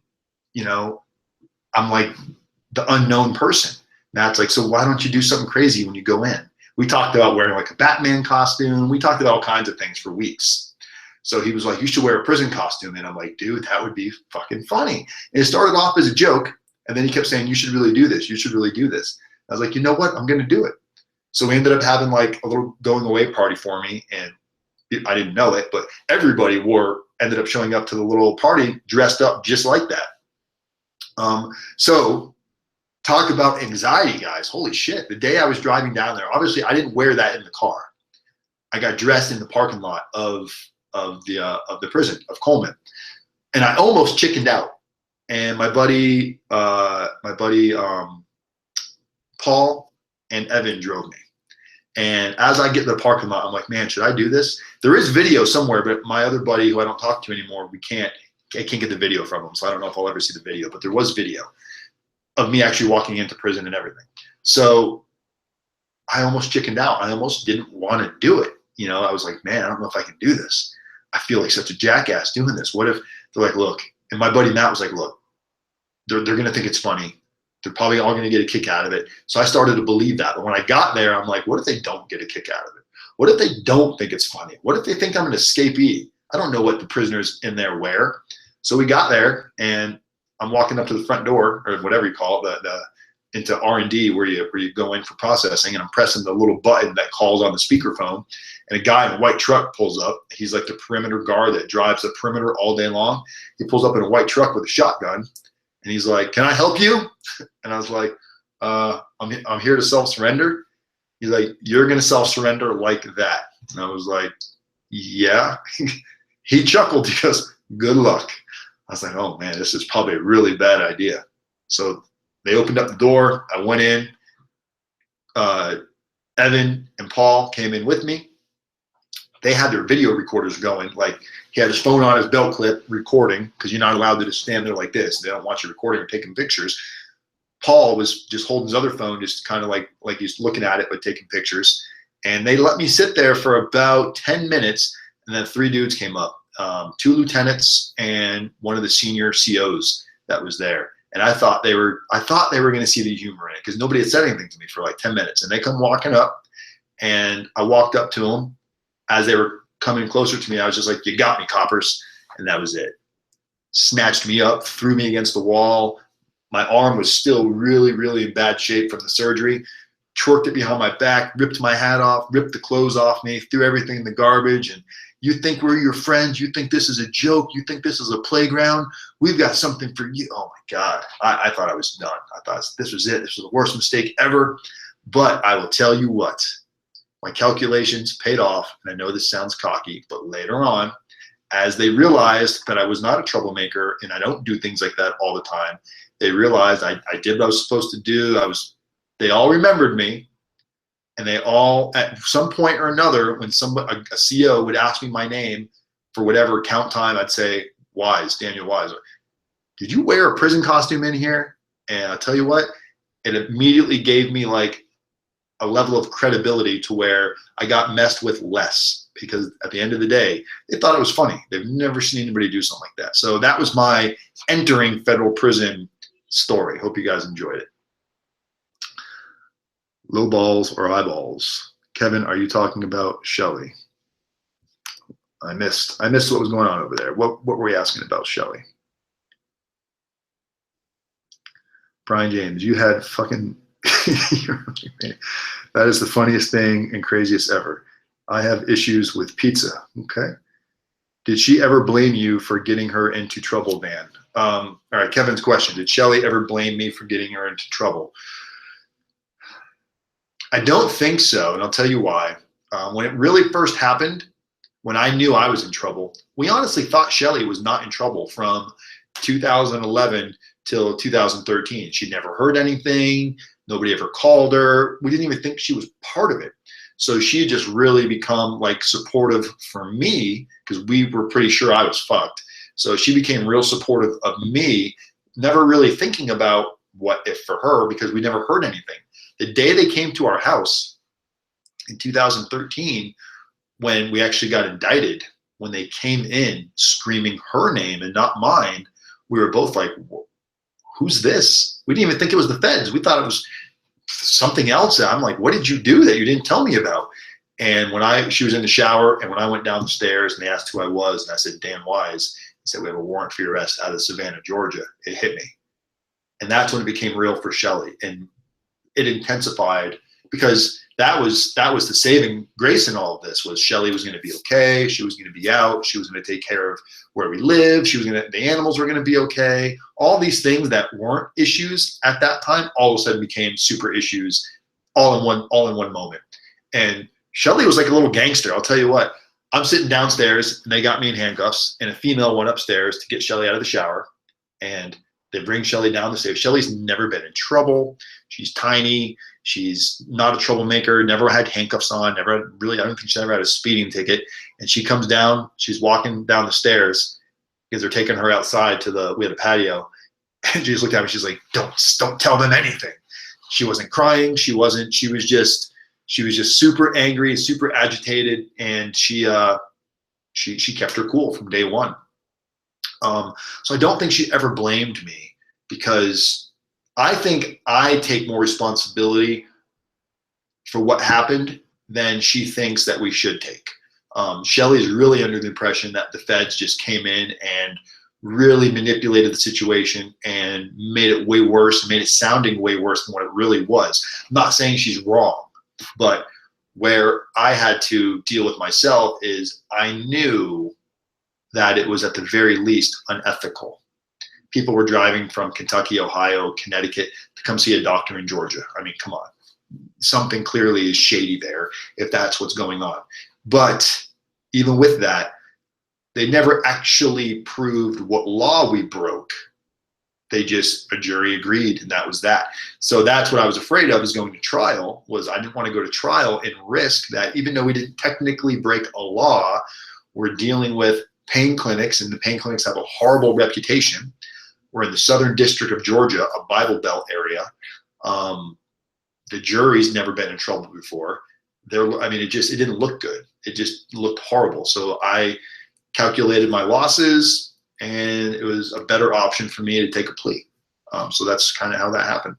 you know, I'm like the unknown person. Matt's like, so why don't you do something crazy when you go in? We talked about wearing like a Batman costume. We talked about all kinds of things for weeks. So he was like, you should wear a prison costume. And I'm like, dude, that would be fucking funny. And it started off as a joke. And then he kept saying, you should really do this. You should really do this. I was like, you know what? I'm going to do it. So we ended up having like a little going away party for me. And I didn't know it, but everybody ended up showing up to the little party dressed up just like that. So talk about anxiety, guys. Holy shit. The day I was driving down there, obviously I didn't wear that in the car. I got dressed in the parking lot of the prison of Coleman, and I almost chickened out. And my buddy Paul and Evan drove me. And as I get to the parking lot, I'm like, man, should I do this? There is video somewhere, but my other buddy who I don't talk to anymore, I can't get the video from him. So I don't know if I'll ever see the video, but there was video of me actually walking into prison and everything. So I almost chickened out. I almost didn't want to do it. You know, I was like, man, I don't know if I can do this. I feel like such a jackass doing this. What if they're like, look, and my buddy Matt was like, look, they're going to think it's funny. They're probably all going to get a kick out of it. So I started to believe that. But when I got there, I'm like, what if they don't get a kick out of it? What if they don't think it's funny? What if they think I'm an escapee? I don't know what the prisoners in there wear. So we got there, and I'm walking up to the front door, or whatever you call it, into R&D where you go in for processing, and I'm pressing the little button that calls on the speakerphone, and a guy in a white truck pulls up. He's like the perimeter guard that drives the perimeter all day long. He pulls up in a white truck with a shotgun, and he's like, "Can I help you?" And I was like, I'm here to self-surrender. He's like, "You're going to self-surrender like that." And I was like, "Yeah." He chuckled. He goes, "Good luck." I was like, oh man, this is probably a really bad idea. So they opened up the door. I went in. Evan and Paul came in with me. They had their video recorders going. Like, he had his phone on his belt clip recording, because you're not allowed to just stand there like this. They don't want you recording or taking pictures. Paul was just holding his other phone, just kind of like he's looking at it but taking pictures. And they let me sit there for about 10 minutes, and then 3 dudes came up. 2 lieutenants and one of the senior COs that was there. And I thought they were going to see the humor in it, because nobody had said anything to me for like 10 minutes. And they come walking up, and I walked up to them. As they were coming closer to me, I was just like, "You got me, coppers." And that was it. Snatched me up, threw me against the wall. My arm was still really, really in bad shape from the surgery. Twerked it behind my back, ripped my hat off, ripped the clothes off me, threw everything in the garbage. And you think we're your friends? You think this is a joke? You think this is a playground? We've got something for you. Oh my God. I thought I was done. I thought this was it. This was the worst mistake ever. But I will tell you what, my calculations paid off. And I know this sounds cocky, but later on, as they realized that I was not a troublemaker and I don't do things like that all the time, they realized I did what I was supposed to do. They all remembered me, and they all, at some point or another, when a CO would ask me my name for whatever count time, I'd say, Wise, Daniel Wise. Did you wear a prison costume in here? And I'll tell you what, it immediately gave me like a level of credibility to where I got messed with less, because at the end of the day, they thought it was funny. They've never seen anybody do something like that. So that was my entering federal prison story. Hope you guys enjoyed it. Low balls or eyeballs? Kevin, are you talking about Shelly? I missed what was going on over there. What were we asking about, Shelly? Brian James, you had fucking that is the funniest thing and craziest ever. I have issues with pizza. Okay. Did she ever blame you for getting her into trouble, Dan? All right, Kevin's question. Did Shelly ever blame me for getting her into trouble? I don't think so, and I'll tell you why. When it really first happened, when I knew I was in trouble, we honestly thought Shelly was not in trouble from 2011 till 2013. She never heard anything. Nobody ever called her. We didn't even think she was part of it. So she had just really become like supportive for me, because we were pretty sure I was fucked. So she became real supportive of me, never really thinking about what if for her, because we never heard anything. The day they came to our house in 2013, when we actually got indicted, when they came in screaming her name and not mine, we were both like, who's this? We didn't even think it was the feds. We thought it was something else. I'm like, what did you do that you didn't tell me about? And she was in the shower, and when I went down the stairs and they asked who I was, and I said, Dan Wise, he said, we have a warrant for your arrest out of Savannah, Georgia. It hit me. And that's when it became real for Shelly. And it intensified, because that was the saving grace in all of this, was Shelly was going to be okay. She was going to be out. She was going to take care of where we live. The animals were going to be okay. All these things that weren't issues at that time, all of a sudden became super issues all in one moment. And Shelly was like a little gangster. I'll tell you what, I'm sitting downstairs and they got me in handcuffs, and a female went upstairs to get Shelly out of the shower, and they bring Shelly down the stairs. Shelly's never been in trouble. She's tiny. She's not a troublemaker, never had handcuffs on, I don't think she ever had a speeding ticket. And she comes down, she's walking down the stairs, because they're taking her outside we had a patio. And she just looked at me, she's like, don't tell them anything. She wasn't crying. She was just super angry, super agitated. And she kept her cool from day one. So I don't think she ever blamed me, because I think I take more responsibility for what happened than she thinks that we should take. Shelly's really under the impression that the feds just came in and really manipulated the situation and made it way worse, made it sounding way worse than what it really was. I'm not saying she's wrong, but where I had to deal with myself is I knew that it was at the very least unethical. People were driving from Kentucky, Ohio, Connecticut to come see a doctor in Georgia. I mean, come on. Something clearly is shady there if that's what's going on. But even with that, they never actually proved what law we broke. A jury agreed, and that was that. So that's what I was afraid of, is going to trial, was I didn't want to go to trial and risk that, even though we didn't technically break a law, we're dealing with pain clinics, and the pain clinics have a horrible reputation. We're in the Southern District of Georgia, a Bible Belt area. The jury's never been in trouble before. It didn't look good. It just looked horrible. So I calculated my losses, and it was a better option for me to take a plea. So that's kind of how that happened.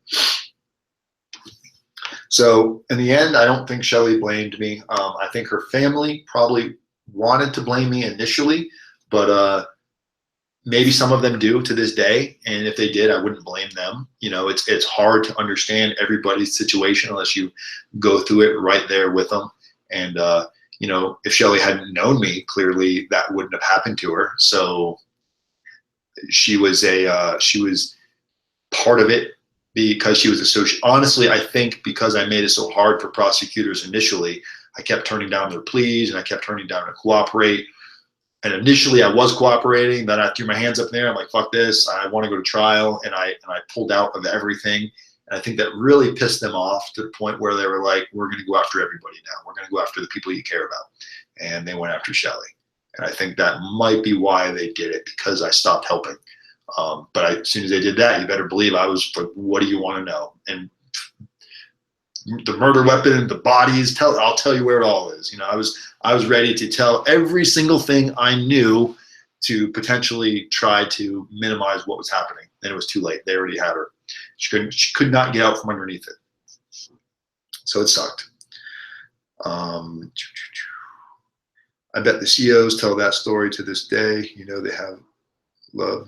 So in the end, I don't think Shelly blamed me. I think her family probably wanted to blame me initially, but maybe some of them do to this day, and if they did, I wouldn't blame them. It's hard to understand everybody's situation unless you go through it right there with them. And if Shelly hadn't known me, clearly that wouldn't have happened to her. So she was part of it, because she was associated. Honestly, I think because I made it so hard for prosecutors initially, I kept turning down their pleas, and I kept turning down to cooperate. And initially I was cooperating, then I threw my hands up in the air. I'm like, fuck this, I want to go to trial. And I pulled out of everything. And I think that really pissed them off to the point where they were like, we're going to go after everybody now. We're going to go after the people you care about. And they went after Shelly. And I think that might be why they did it, because I stopped helping. But as soon as they did that, you better believe I was like, what do you want to know? And the murder weapon, the bodies, I'll tell you where it all is. You know, I was ready to tell every single thing I knew to potentially try to minimize what was happening. And it was too late. They already had her. She could not get out from underneath it. So it sucked. I bet the CEOs tell that story to this day. You know, they have love.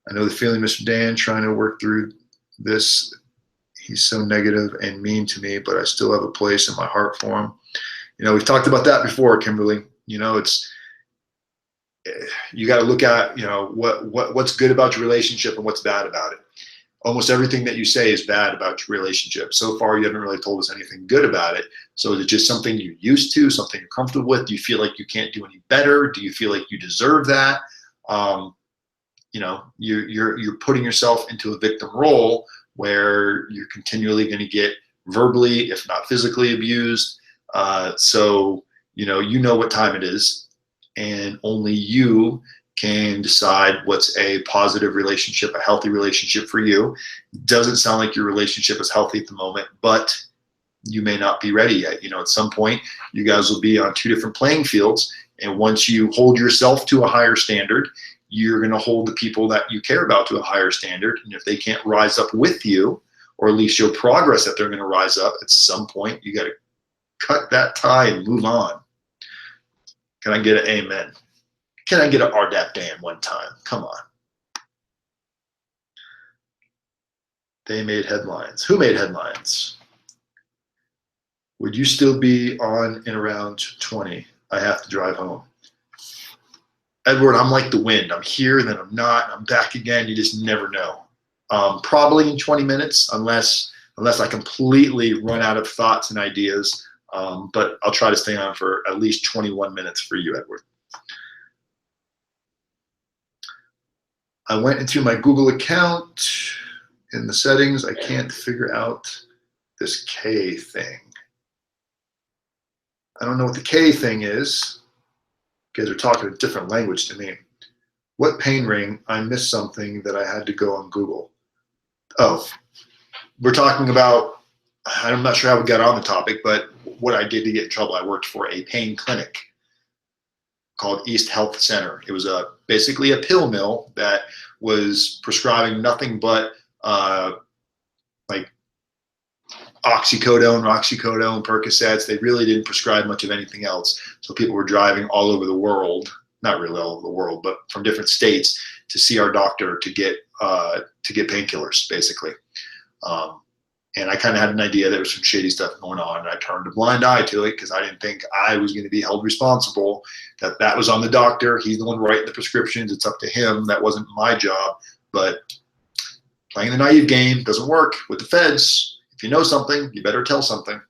I know the feeling, Mr. Dan, trying to work through this. He's so negative and mean to me, but I still have a place in my heart for him. You know, we've talked about that before, Kimberly. You know, you got to look at, you know, what's good about your relationship and what's bad about it. Almost everything that you say is bad about your relationship. So far, you haven't really told us anything good about it. So is it just something you're used to, something you're comfortable with? Do you feel like you can't do any better? Do you feel like you deserve that? You know, you're putting yourself into a victim role where you're continually going to get verbally, if not physically, abused. So, you know what time it is, and only you can decide what's a positive relationship, a healthy relationship for you. Doesn't sound like your relationship is healthy at the moment, but you may not be ready yet. You know, at some point, you guys will be on two different playing fields. And once you hold yourself to a higher standard, you're going to hold the people that you care about to a higher standard. And if they can't rise up with you, or at least show progress that they're going to rise up, at some point, you got to cut that tie and move on. Can I get an amen? Can I get an rdapdan one time? Come on. They made headlines. Who made headlines? Would you still be on in around 20? I have to drive home. Edward, I'm like the wind. I'm here, then I'm not. I'm back again. You just never know. Probably in 20 minutes, unless I completely run out of thoughts and ideas. But I'll try to stay on for at least 21 minutes for you, Edward. I went into my Google account. In the settings, I can't figure out this K thing. I don't know what the K thing is. You guys are talking a different language to me. What pain ring? I missed something that I had to go on Google. Oh, we're talking about, I'm not sure how we got on the topic, but what I did to get in trouble. I worked for a pain clinic called East Health Center. It was basically a pill mill that was prescribing nothing but like oxycodone, Percocets. They really didn't prescribe much of anything else. So people were driving all over the world, not really all over the world, but from different states to see our doctor to get painkillers, basically. And I kind of had an idea there was some shady stuff going on, and I turned a blind eye to it because I didn't think I was going to be held responsible, that was on the doctor. He's the one writing the prescriptions. It's up to him. That wasn't my job. But playing the naive game doesn't work with the feds. If you know something, you better tell something.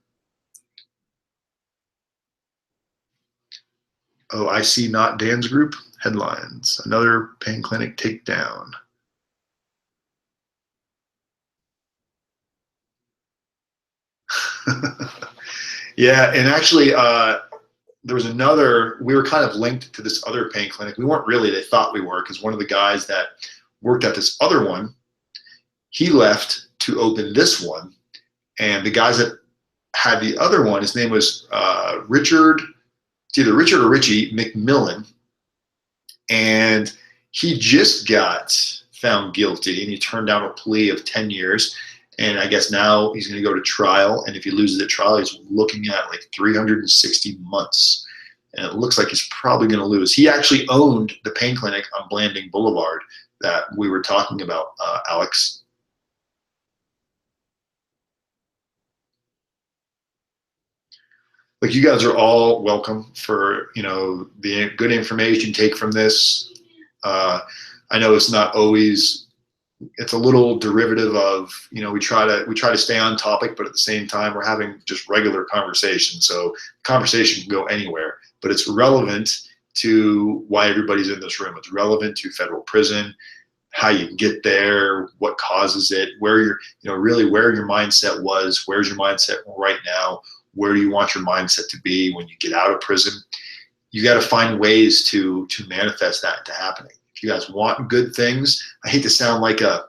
Oh, I see not Dan's group. Headlines. Another pain clinic takedown. Yeah, and actually, there was another, we were kind of linked to this other pain clinic. We weren't really, they thought we were, because one of the guys that worked at this other one, he left to open this one. And the guys that had the other one, his name was Richard, it's either Richard or Richie McMillan. And he just got found guilty, and he turned down a plea of 10 years. And I guess now he's going to go to trial. And if he loses the trial, he's looking at like 360 months. And it looks like he's probably going to lose. He actually owned the pain clinic on Blanding Boulevard that we were talking about, Alex. Like, you guys are all welcome for, the good information you take from this. I know it's not always, it's a little derivative of, we try to stay on topic, but at the same time, we're having just regular conversation. So conversation can go anywhere, but it's relevant to why everybody's in this room. It's relevant to federal prison, how you get there, what causes it, where your, really where your mindset was, where's your mindset right now, where do you want your mindset to be when you get out of prison. You got to find ways to manifest that to happening. If you guys want good things, I hate to sound like a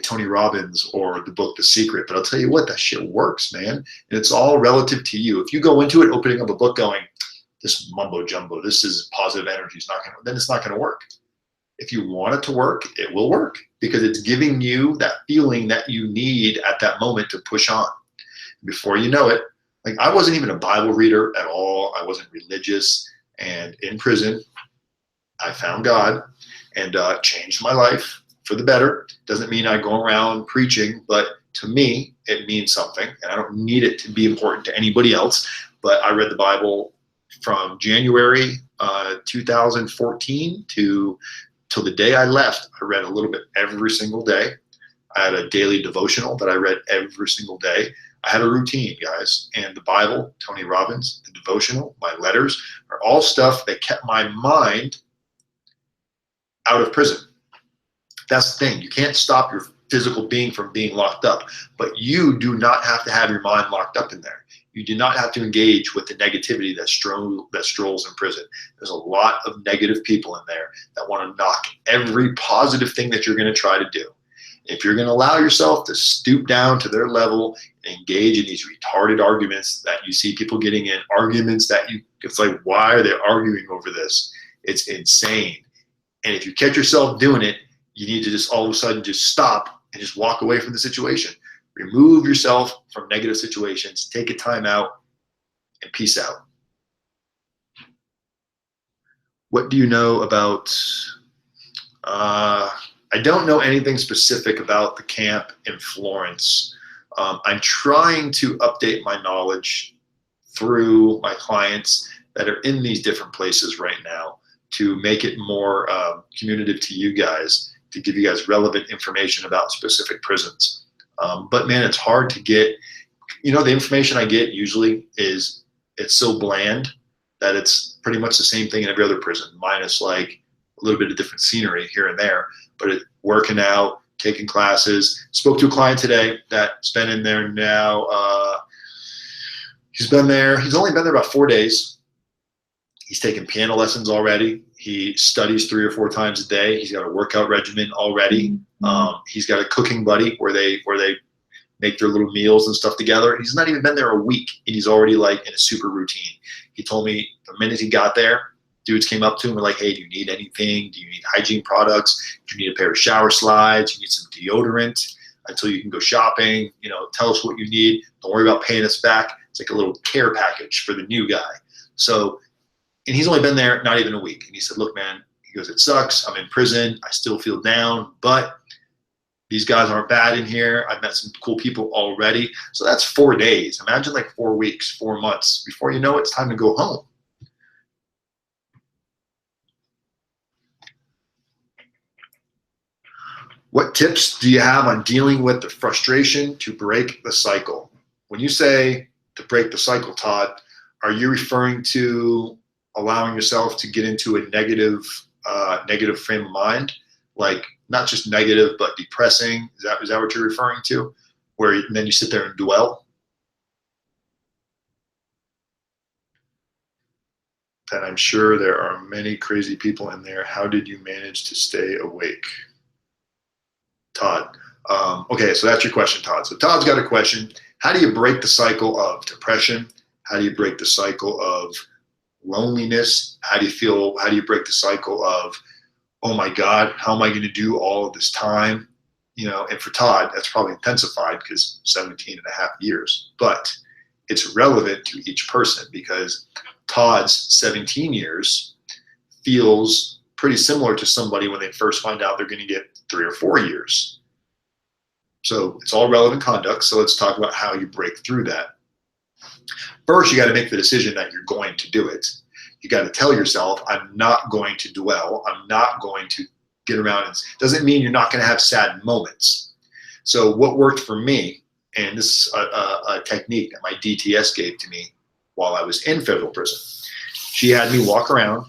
Tony Robbins or the book The Secret, but I'll tell you what, that shit works, man. And it's all relative to you. If you go into it opening up a book going, this mumbo jumbo, this is positive energy, then it's not gonna work. If you want it to work, it will work, because it's giving you that feeling that you need at that moment to push on. Before you know it, like, I wasn't even a Bible reader at all. I wasn't religious, and in prison, I found God and changed my life for the better. Doesn't mean I go around preaching, but to me, it means something, and I don't need it to be important to anybody else. But I read the Bible from January 2014 till the day I left. I read a little bit every single day. I had a daily devotional that I read every single day. I had a routine, guys, and the Bible, Tony Robbins, the devotional, my letters are all stuff that kept my mind out of prison. That's the thing. You can't stop your physical being from being locked up, but you do not have to have your mind locked up in there. You do not have to engage with the negativity that strolls in prison. There's a lot of negative people in there that want to knock every positive thing that you're going to try to do. If you're going to allow yourself to stoop down to their level and engage in these retarded arguments that you see people getting in, arguments that it's like, why are they arguing over this? It's insane. And if you catch yourself doing it, you need to just all of a sudden just stop and just walk away from the situation. Remove yourself from negative situations, take a time out, and peace out. What do you know about, I don't know anything specific about the camp in Florence. I'm trying to update my knowledge through my clients that are in these different places right now to make it more communicative to you guys, to give you guys relevant information about specific prisons. But man, it's hard to get, the information I get usually it's so bland that it's pretty much the same thing in every other prison, minus like a little bit of different scenery here and there. But working out, taking classes. Spoke to a client today that's been in there now. He's only been there about 4 days. He's taken piano lessons already. He studies 3 or 4 times a day. He's got a workout regimen already. He's got a cooking buddy where they make their little meals and stuff together. He's not even been there a week, and he's already like in a super routine. He told me the minute he got there, dudes came up to him and were like, hey, do you need anything? Do you need hygiene products? Do you need a pair of shower slides? You need some deodorant until you can go shopping? Tell us what you need. Don't worry about paying us back. It's like a little care package for the new guy. So, and he's only been there not even a week. And he said, look, man, he goes, it sucks. I'm in prison. I still feel down, but these guys aren't bad in here. I've met some cool people already. So that's 4 days. Imagine like 4 weeks, 4 months. Before you know it, it's time to go home. What tips do you have on dealing with the frustration to break the cycle? When you say to break the cycle, Todd, are you referring to allowing yourself to get into a negative frame of mind? Like not just negative, but depressing? Is that what you're referring to? Where then you sit there and dwell? Then I'm sure there are many crazy people in there. How did you manage to stay awake? Todd. Okay, so that's your question, Todd. So Todd's got a question. How do you break the cycle of depression? How do you break the cycle of loneliness? How do you break the cycle of, oh my God, how am I going to do all of this time? And for Todd, that's probably intensified because 17 and a half years. But it's relevant to each person because Todd's 17 years feels pretty similar to somebody when they first find out they're going to get 3 or 4 years. So it's all relevant conduct. So let's talk about how you break through that. First, you got to make the decision that you're going to do it. You got to tell yourself, I'm not going to dwell. I'm not going to get around. It doesn't mean you're not going to have sad moments. So what worked for me, and this is a technique that my DTS gave to me while I was in federal prison. She had me walk around.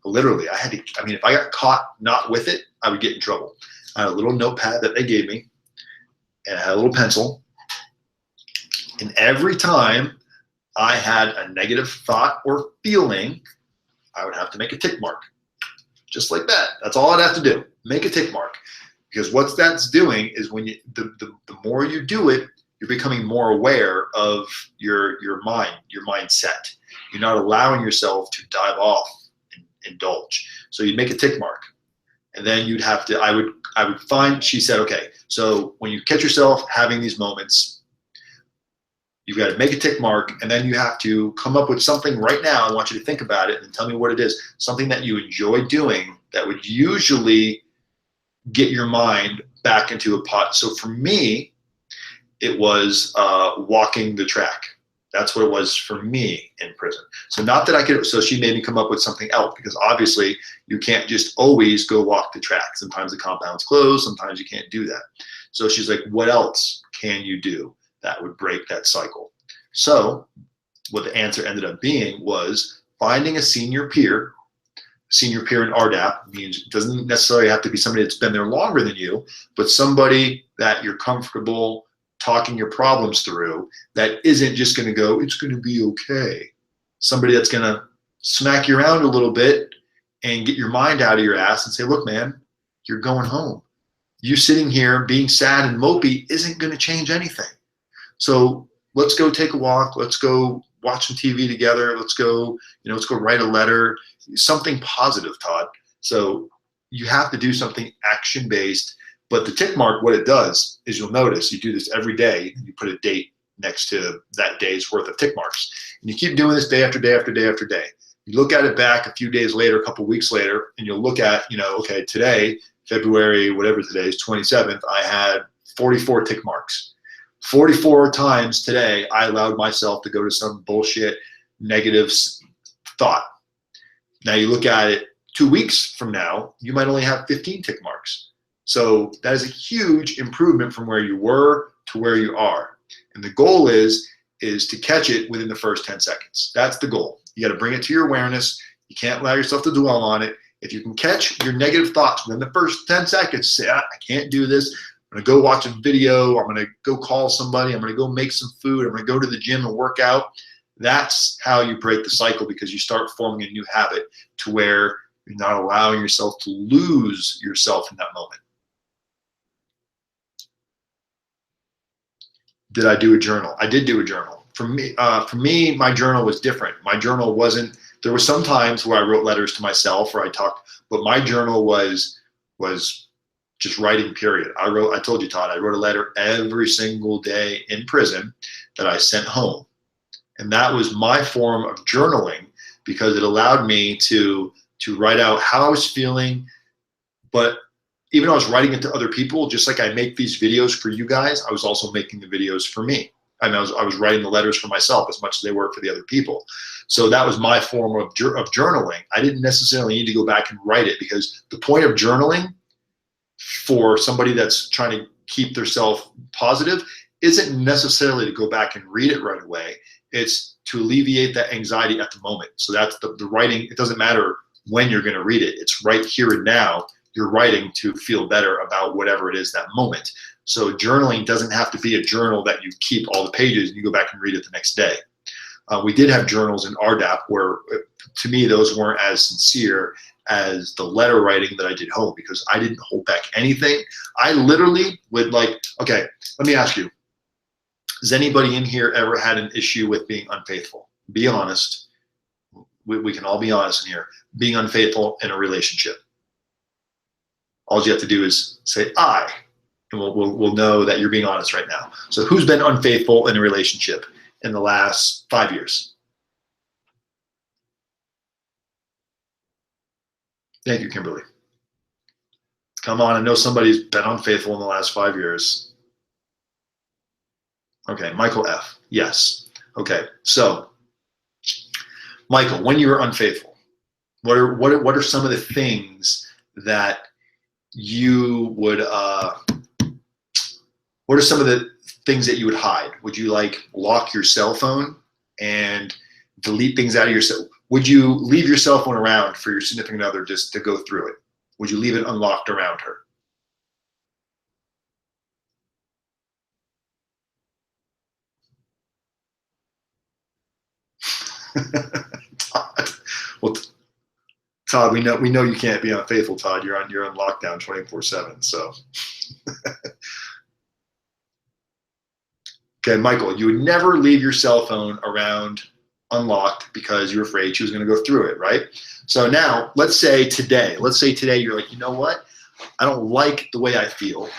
Literally, I mean, if I got caught not with it, I would get in trouble. I had a little notepad that they gave me, and I had a little pencil. And every time I had a negative thought or feeling, I would have to make a tick mark. Just like that. That's all I'd have to do. Make a tick mark. Because what that's doing is when you the more you do it, you're becoming more aware of your mind, your mindset. You're not allowing yourself to dive off and indulge. So you make a tick mark. And then you'd have to, I would find, she said, okay, so when you catch yourself having these moments, you've got to make a tick mark, and then you have to come up with something right now. I want you to think about it and tell me what it is. Something that you enjoy doing that would usually get your mind back into a pot. So for me, it was walking the track. That's what it was for me in prison. So not that I could, so she made me come up with something else, because obviously you can't just always go walk the track. Sometimes the compound's closed, sometimes you can't do that. So she's like, what else can you do that would break that cycle? So what the answer ended up being was finding a senior peer. Senior peer in RDAP means it doesn't necessarily have to be somebody that's been there longer than you, but somebody that you're comfortable talking your problems through, that isn't just going to go, it's going to be okay. Somebody that's going to smack you around a little bit and get your mind out of your ass and say, look, man, you're going home. You sitting here being sad and mopey isn't going to change anything. So let's go take a walk. Let's go watch some TV together. Let's go, let's go write a letter, something positive, Todd. So you have to do something action-based. But the tick mark, what it does is, you'll notice you do this every day. You put a date next to that day's worth of tick marks. And you keep doing this day after day after day after day. You look at it back a few days later, a couple weeks later, and you'll look at, okay, today, February, whatever today is, 27th, I had 44 tick marks. 44 times today, I allowed myself to go to some bullshit negative thought. Now you look at it 2 weeks from now, you might only have 15 tick marks. So that is a huge improvement from where you were to where you are. And the goal is to catch it within the first 10 seconds. That's the goal. You got to bring it to your awareness. You can't allow yourself to dwell on it. If you can catch your negative thoughts within the first 10 seconds, say, I can't do this. I'm going to go watch a video. I'm going to go call somebody. I'm going to go make some food. I'm going to go to the gym and work out. That's how you break the cycle, because you start forming a new habit to where you're not allowing yourself to lose yourself in that moment. Did I do a journal? I did do a journal. For me, my journal was different. My journal wasn't, there were some times where I wrote letters to myself or I talked, but my journal was just writing, period. I told you, Todd, I wrote a letter every single day in prison that I sent home. And that was my form of journaling, because it allowed me to write out how I was feeling. But even though I was writing it to other people, just like I make these videos for you guys, I was also making the videos for me. I mean, I was writing the letters for myself as much as they were for the other people. So that was my form of journaling. I didn't necessarily need to go back and write it, because the point of journaling for somebody that's trying to keep themselves positive isn't necessarily to go back and read it right away. It's to alleviate that anxiety at the moment. So that's the writing. It doesn't matter when you're going to read it. It's right here and now. You're writing to feel better about whatever it is that moment. So journaling doesn't have to be a journal that you keep all the pages and you go back and read it the next day. We did have journals in RDAP where, to me, those weren't as sincere as the letter writing that I did home, because I didn't hold back anything. I literally would okay, let me ask you, has anybody in here ever had an issue with being unfaithful? Be honest. We can all be honest in here. Being unfaithful in a relationship. All you have to do is say I, and we'll know that you're being honest right now. So who's been unfaithful in a relationship in the last 5 years? Thank you, Kimberly. Come on, I know somebody's been unfaithful in the last 5 years. Okay, Michael F. Yes. Okay, so Michael, when you were unfaithful, what are some of the things that you would what are some of the things that you would hide? Would you lock your cell phone and delete things out of your cell? Would you leave your cell phone around for your significant other just to go through it? Would you leave it unlocked around her? Todd. Well, Todd, we know you can't be unfaithful, Todd. You're on lockdown 24/7. So, okay, Michael, you would never leave your cell phone around unlocked because you're afraid she was going to go through it, right? So now, let's say today you're like, you know what? I don't like the way I feel.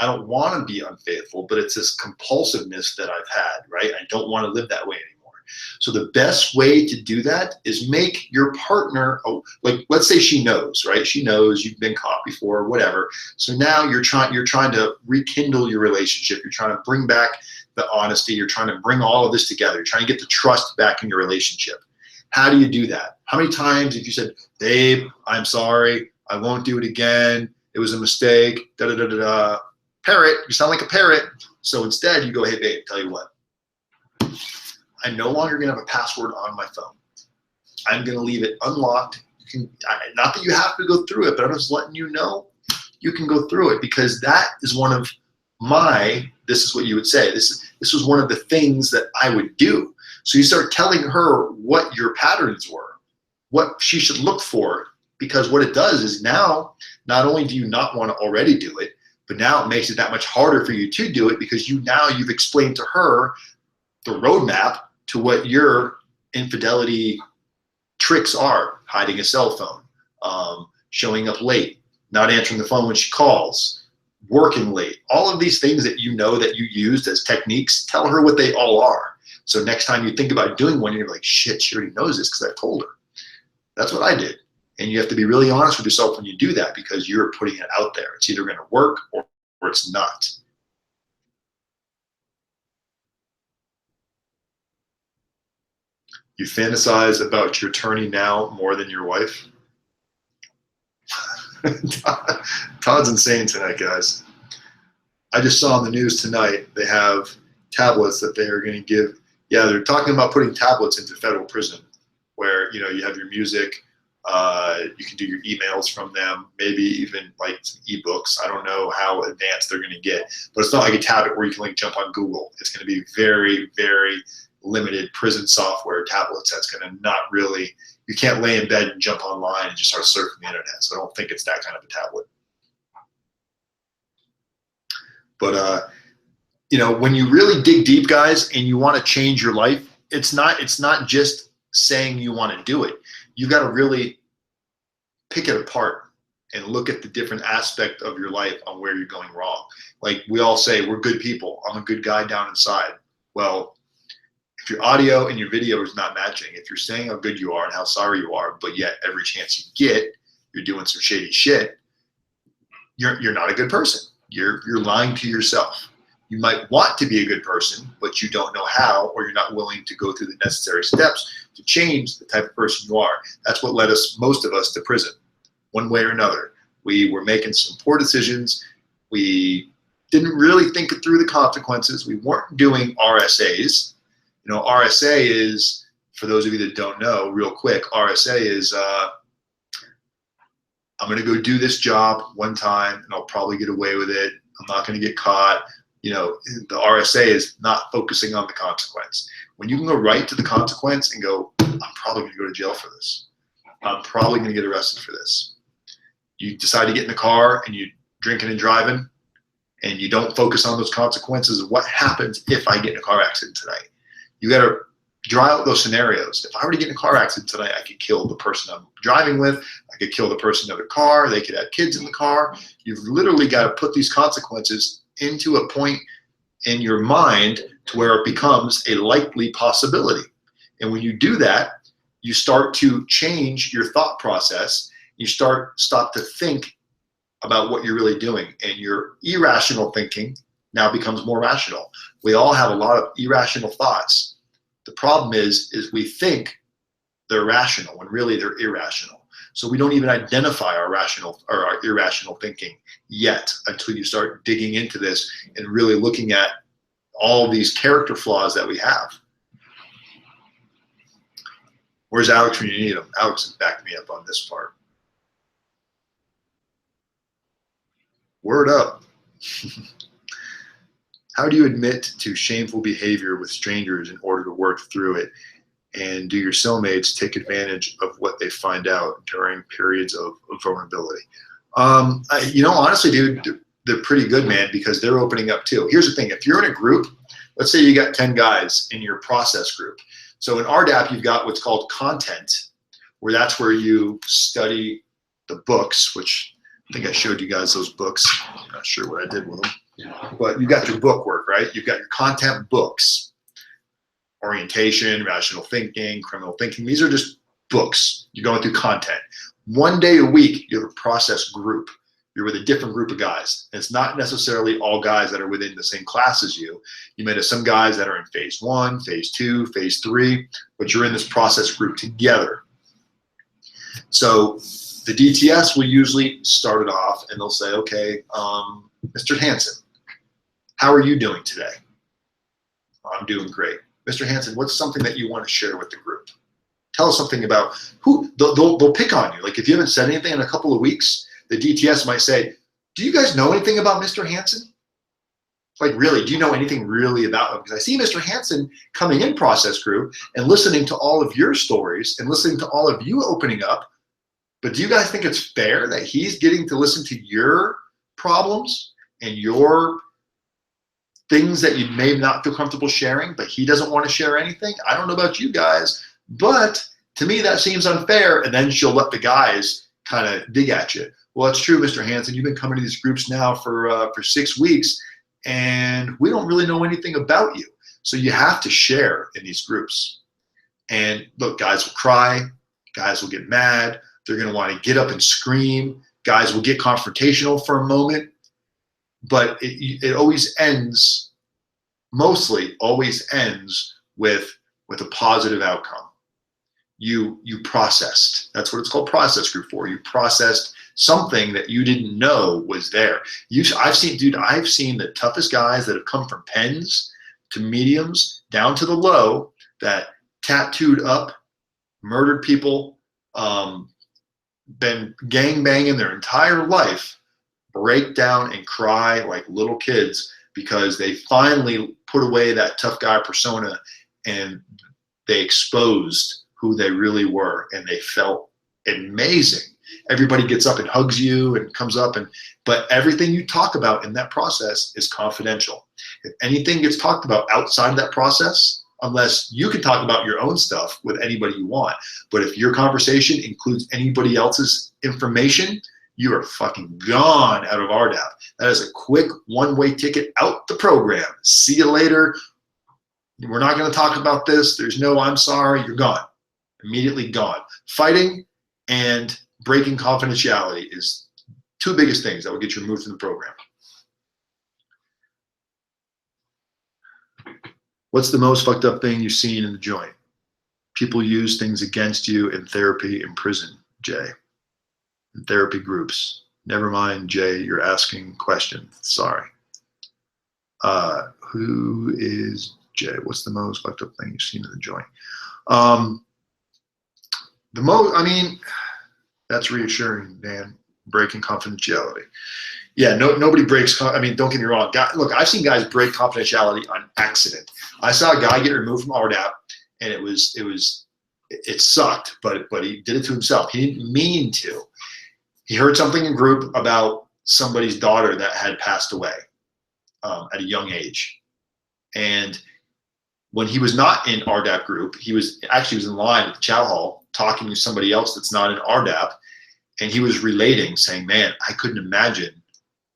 I don't want to be unfaithful, but it's this compulsiveness that I've had, right? I don't want to live that way anymore. So the best way to do that is make your partner, like, let's say she knows, right? She knows you've been caught before, whatever. So now you're trying to rekindle your relationship. You're trying to bring back the honesty. You're trying to bring all of this together. You're trying to get the trust back in your relationship. How do you do that? How many times have you said, babe, I'm sorry, I won't do it again, it was a mistake, da da da da da. Parrot, you sound like a parrot. So instead you go, hey babe, tell you what, I'm no longer gonna have a password on my phone. I'm gonna leave it unlocked. Not that you have to go through it, but I'm just letting you know you can go through it, because that is one of this is what you would say, this was one of the things that I would do. So you start telling her what your patterns were, what she should look for, because what it does is now, not only do you not want to already do it, but now it makes it that much harder for you to do it, because you've explained to her the roadmap to what your infidelity tricks are: hiding a cell phone, showing up late, not answering the phone when she calls, working late. All of these things that you know that you used as techniques, tell her what they all are. So next time you think about doing one, you're like, shit, she already knows this because I told her. That's what I did. And you have to be really honest with yourself when you do that, because you're putting it out there. It's either going to work or it's not. You fantasize about your attorney now more than your wife? Todd's insane tonight, guys. I just saw on the news tonight they have tablets that they are going to give. Yeah, they're talking about putting tablets into federal prison, where you have your music, you can do your emails from them, maybe even like some ebooks. I don't know how advanced they're going to get, but it's not like a tablet where you can like jump on Google. It's going to be very, very limited prison software tablets. That's going to not really, you can't lay in bed and jump online and just start surfing the internet. So I don't think it's that kind of a tablet. But when you really dig deep, guys, and you want to change your life, it's not just saying you want to do it. You got to really pick it apart and look at the different aspect of your life on where you're going wrong. Like we all say, we're good people. I'm a good guy down inside. Well, if your audio and your video is not matching, if you're saying how good you are and how sorry you are, but yet every chance you get, you're doing some shady shit, you're not a good person. You're lying to yourself. You might want to be a good person, but you don't know how, or you're not willing to go through the necessary steps to change the type of person you are. That's what led most of us to prison, one way or another. We were making some poor decisions. We didn't really think through the consequences. We weren't doing RSAs. RSA is, for those of you that don't know, real quick, RSA is I'm going to go do this job one time and I'll probably get away with it. I'm not going to get caught. The RSA is not focusing on the consequence. When you can go right to the consequence and go, I'm probably going to go to jail for this. I'm probably going to get arrested for this. You decide to get in the car and you're drinking and driving, and you don't focus on those consequences of what happens if I get in a car accident tonight. You got to draw out those scenarios. If I were to get in a car accident tonight, I could kill the person I'm driving with. I could kill the person in the car. They could have kids in the car. You've literally got to put these consequences into a point in your mind to where it becomes a likely possibility. And when you do that, you start to change your thought process. You stop to think about what you're really doing, and your irrational thinking now becomes more rational. We all have a lot of irrational thoughts. The problem is we think they're rational when really they're irrational. So we don't even identify our rational or our irrational thinking yet until you start digging into this and really looking at all these character flaws that we have. Where's Alex when you need him? Alex has backed me up on this part. Word up. How do you admit to shameful behavior with strangers in order to work through it? And do your cellmates take advantage of what they find out during periods of vulnerability? Honestly, dude, they're pretty good, man, because they're opening up too. Here's the thing. If you're in a group, let's say you got 10 guys in your process group. So in RDAP, you've got what's called content, where that's where you study the books, which I think I showed you guys those books. I'm not sure what I did with them. But you got your book work, right? You've got your content books. Orientation, rational thinking, criminal thinking. These are just books. You're going through content. One day a week, you have a process group. You're with a different group of guys. And it's not necessarily all guys that are within the same class as you. You may have some guys that are in phase 1, phase 2, phase 3, but you're in this process group together. So the DTS will usually start it off and they'll say, okay, Mr. Hansen, how are you doing today? I'm doing great. Mr. Hansen, what's something that you want to share with the group? Tell us something about who, they'll pick on you. Like if you haven't said anything in a couple of weeks, the DTS might say, do you guys know anything about Mr. Hansen? Like really, do you know anything really about him? Because I see Mr. Hansen coming in process group and listening to all of your stories and listening to all of you opening up. But do you guys think it's fair that he's getting to listen to your problems and your things that you may not feel comfortable sharing, but he doesn't want to share anything? I don't know about you guys, but to me that seems unfair. And then she'll let the guys kind of dig at you. Well, it's true, Mr. Hansen, you've been coming to these groups now for 6 weeks, and we don't really know anything about you. So you have to share in these groups. And look, guys will cry, guys will get mad, they're going to want to get up and scream, guys will get confrontational for a moment, but it always ends, mostly always ends with a positive outcome. You processed. That's what it's called process group for. You processed something that you didn't know was there. I've seen the toughest guys that have come from pens to mediums down to the low that tattooed up, murdered people, been gang banging their entire life, break down and cry like little kids because they finally put away that tough guy persona and they exposed who they really were, and they felt amazing. Everybody gets up and hugs you and comes up, but everything you talk about in that process is confidential. If anything gets talked about outside of that process, unless you can talk about your own stuff with anybody you want, but if your conversation includes anybody else's information, you are fucking gone out of RDAP. That is a quick one-way ticket out the program. See you later. We're not going to talk about this. There's no I'm sorry. You're gone. Immediately gone. Fighting and breaking confidentiality is two biggest things that will get you removed from the program. What's the most fucked up thing you've seen in the joint? People use things against you in therapy, in prison, Jay. In therapy groups. Never mind, Jay, you're asking questions. Sorry. Who is Jay? What's the most fucked up thing you've seen in the joint? That's reassuring, Dan. Breaking confidentiality. Yeah, nobody breaks. Don't get me wrong. Look, I've seen guys break confidentiality on accident. I saw a guy get removed from RDAP, and it sucked, but he did it to himself. He didn't mean to. He heard something in group about somebody's daughter that had passed away at a young age, and when he was not in RDAP group, he was in line at the chow hall talking to somebody else that's not in RDAP, and he was relating, saying, "Man, I couldn't imagine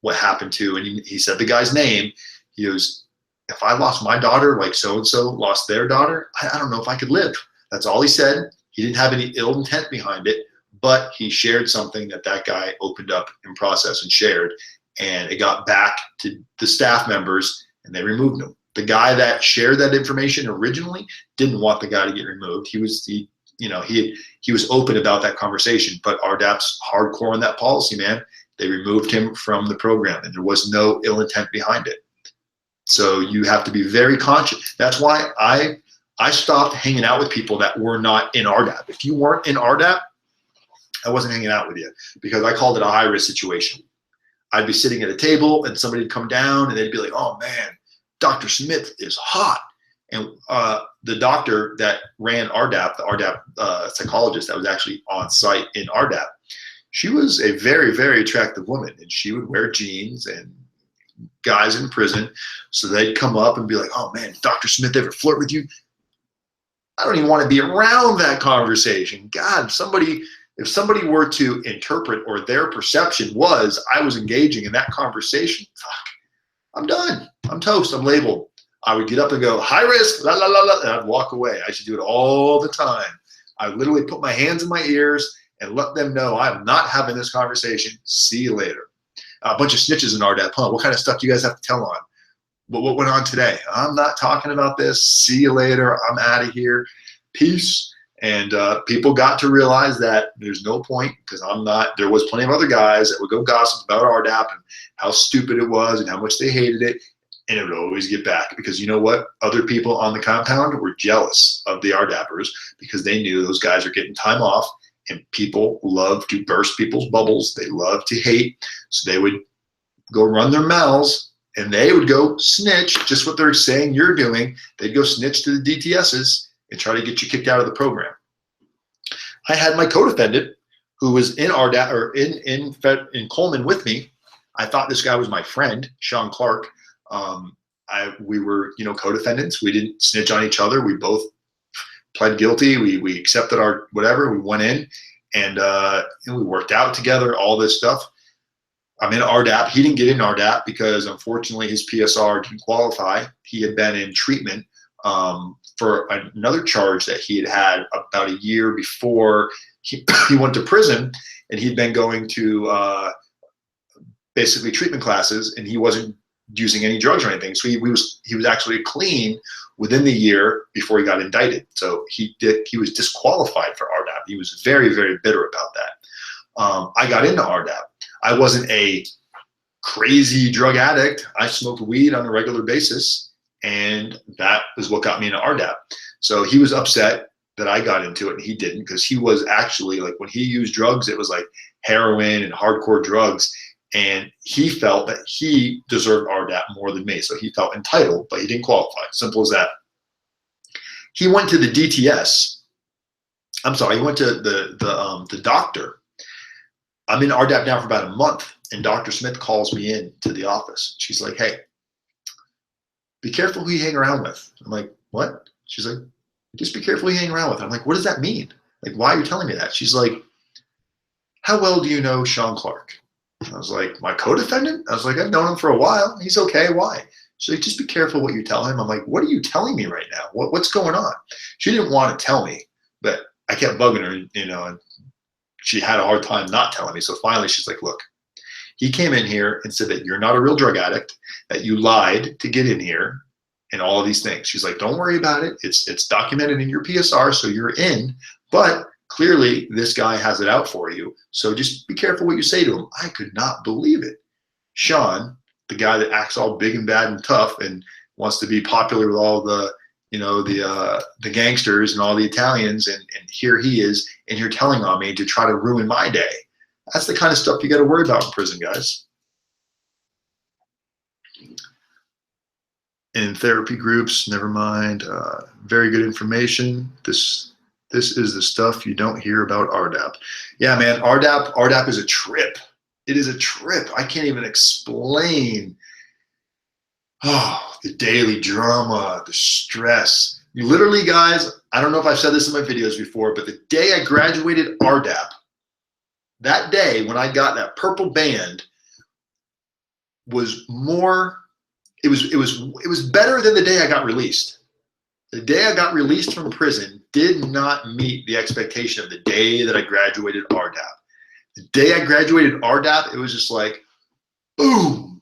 what happened to," and he said the guy's name. He goes, "If I lost my daughter like so-and-so lost their daughter, I don't know if I could live." That's all he said. He didn't have any ill intent behind it, but he shared something that guy opened up in process and shared, and it got back to the staff members, and they removed him. The guy that shared that information originally didn't want the guy to get removed. He was open about that conversation, but RDAP's hardcore on that policy, man. They removed him from the program, and there was no ill intent behind it. So you have to be very conscious. That's why I stopped hanging out with people that were not in RDAP. If you weren't in RDAP, I wasn't hanging out with you, because I called it a high-risk situation. I'd be sitting at a table and somebody would come down and they'd be like, oh man, Dr. Smith is hot. And the doctor that ran RDAP, the RDAP psychologist that was actually on site in RDAP, she was a very, very attractive woman, and she would wear jeans, and guys in prison, so they'd come up and be like, oh man, Dr. Smith ever flirt with you? I don't even want to be around that conversation. God, if somebody were to interpret, or their perception was I was engaging in that conversation, fuck, I'm done. I'm toast. I'm labeled. I would get up and go, high risk, la la la la, and I'd walk away. I should do it all the time. I would literally put my hands in my ears and let them know I'm not having this conversation. See you later. A bunch of snitches in RDAP, huh? What kind of stuff do you guys have to tell on? What went on today? I'm not talking about this. See you later. I'm out of here. Peace. And people got to realize that there's no point, because I'm not. There was plenty of other guys that would go gossip about RDAP and how stupid it was and how much they hated it, and it would always get back, because you know what? Other people on the compound were jealous of the RDAPers, because they knew those guys are getting time off, and people love to burst people's bubbles. They love to hate, so they would go run their mouths, and they would go snitch, just what they're saying you're doing. They'd go snitch to the DTSs and try to get you kicked out of the program. I had my co-defendant who was in RDAP, or in Coleman with me. I thought this guy was my friend, Sean Clark. We were, co-defendants. We didn't snitch on each other. We both pled guilty. We accepted our whatever. We went in, and we worked out together, all this stuff. I'm in RDAP. He didn't get in RDAP because, unfortunately, his PSR didn't qualify. He had been in treatment for another charge that he had about a year before he went to prison, and he'd been going to basically treatment classes, and he wasn't using any drugs or anything. So he was actually clean within the year before he got indicted. So he was disqualified for RDAP. He was very, very bitter about that. I got into RDAP. I wasn't a crazy drug addict. I smoked weed on a regular basis, and that is what got me into RDAP. So he was upset that I got into it and he didn't, because he was actually, like, when he used drugs, it was like heroin and hardcore drugs, and he felt that he deserved RDAP more than me. So he felt entitled, but he didn't qualify. Simple as that. He went to the DTS. I'm sorry, he went to the doctor. I'm in RDAP now for about a month, and Dr. Smith calls me in to the office. She's like, hey, be careful who you hang around with. I'm like, what? She's like, just be careful who you hang around with. I'm like, what does that mean? Like, why are you telling me that? She's like, how well do you know Sean Clark? I was like, my co-defendant? I was like, I've known him for a while. He's okay. Why? She's like, just be careful what you tell him. I'm like, what are you telling me right now? What's going on? She didn't want to tell me, but I kept bugging her, and she had a hard time not telling me. So finally she's like, look, he came in here and said that you're not a real drug addict, that you lied to get in here, and all of these things. She's like, don't worry about it. It's documented in your PSR, so you're in, but clearly this guy has it out for you. So just be careful what you say to him. I could not believe it. Sean, the guy that acts all big and bad and tough and wants to be popular with all the, the gangsters and all the Italians, and here he is in here telling on me to try to ruin my day. That's the kind of stuff you got to worry about in prison, guys. In therapy groups, never mind. Very good information. This is the stuff you don't hear about RDAP. Yeah, man, RDAP is a trip. It is a trip. I can't even explain. Oh, the daily drama, the stress. You literally, guys, I don't know if I've said this in my videos before, but the day I graduated RDAP, that day when I got that purple band was more, it was better than the day I got released. The day I got released from prison did not meet the expectation of the day that I graduated RDAP. The day I graduated RDAP, it was just like, boom,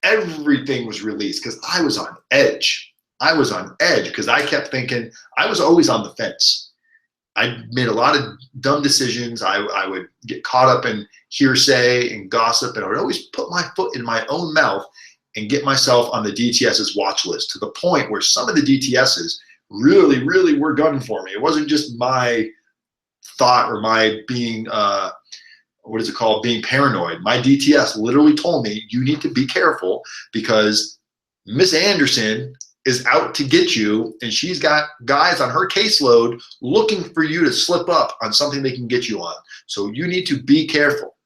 everything was released, because I was on edge. I was on edge because I kept thinking, I was always on the fence. I made a lot of dumb decisions. I would get caught up in hearsay and gossip, and I would always put my foot in my own mouth and get myself on the DTS's watch list, to the point where some of the DTSs really, really were gunning for me. It wasn't just my thought or my being, what is it called, being paranoid. My DTS literally told me, you need to be careful because Miss Anderson is out to get you, and she's got guys on her caseload looking for you to slip up on something they can get you on. So you need to be careful.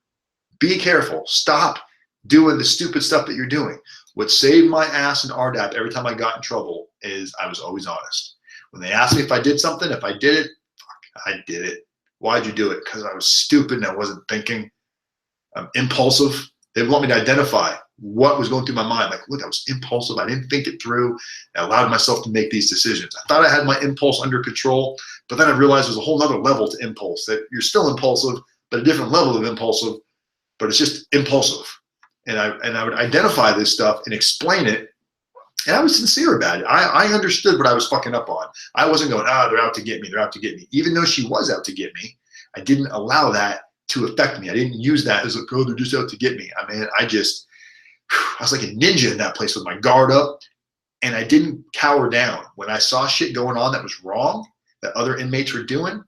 Be careful. Stop doing the stupid stuff that you're doing. What saved my ass in RDAP every time I got in trouble is I was always honest. When they asked me if I did something, if I did it, fuck, I did it. Why'd you do it? Because I was stupid and I wasn't thinking. I'm impulsive. They want me to identify what was going through my mind. Like, look, I was impulsive. I didn't think it through. I allowed myself to make these decisions. I thought I had my impulse under control, but then I realized there's a whole nother level to impulse, that you're still impulsive, but a different level of impulsive, but it's just impulsive. And I would identify this stuff and explain it. And I was sincere about it. I understood what I was fucking up on. I wasn't going, they're out to get me. They're out to get me. Even though she was out to get me, I didn't allow that to affect me. I didn't use that as a, oh, they're just out to get me. I mean, I was like a ninja in that place with my guard up, and I didn't cower down. When I saw shit going on that was wrong, that other inmates were doing,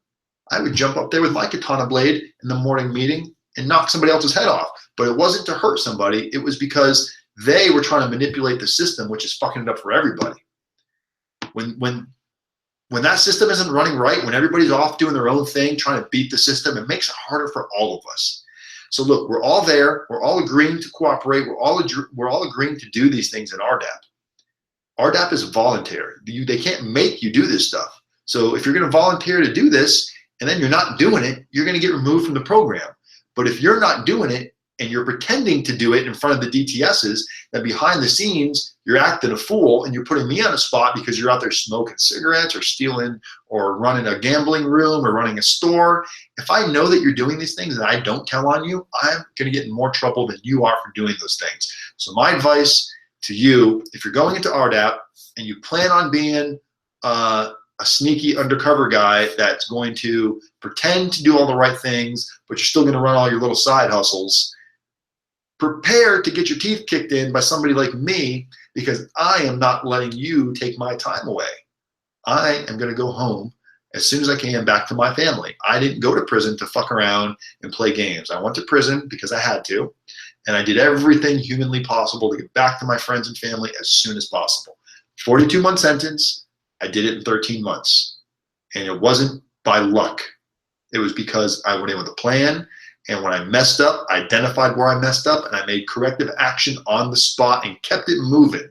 I would jump up there with my katana blade in the morning meeting and knock somebody else's head off. But it wasn't to hurt somebody. It was because they were trying to manipulate the system, which is fucking it up for everybody. When that system isn't running right, when everybody's off doing their own thing, trying to beat the system, it makes it harder for all of us. So look, we're all there. We're all agreeing to cooperate. We're all agreeing to do these things in RDAP. RDAP is voluntary. They can't make you do this stuff. So if you're going to volunteer to do this and then you're not doing it, you're going to get removed from the program. But if you're not doing it and you're pretending to do it in front of the DTSs, then behind the scenes, you're acting a fool and you're putting me on a spot because you're out there smoking cigarettes or stealing or running a gambling room or running a store. If I know that you're doing these things and I don't tell on you, I'm going to get in more trouble than you are for doing those things. So my advice to you, if you're going into RDAP and you plan on being a sneaky undercover guy that's going to pretend to do all the right things, but you're still going to run all your little side hustles, prepare to get your teeth kicked in by somebody like me, because I am not letting you take my time away. I am going to go home as soon as I can back to my family. I didn't go to prison to fuck around and play games. I went to prison because I had to, and I did everything humanly possible to get back to my friends and family as soon as possible. 42-month sentence, I did it in 13 months. And it wasn't by luck. It was because I went in with a plan. And when I messed up, I identified where I messed up and I made corrective action on the spot and kept it moving.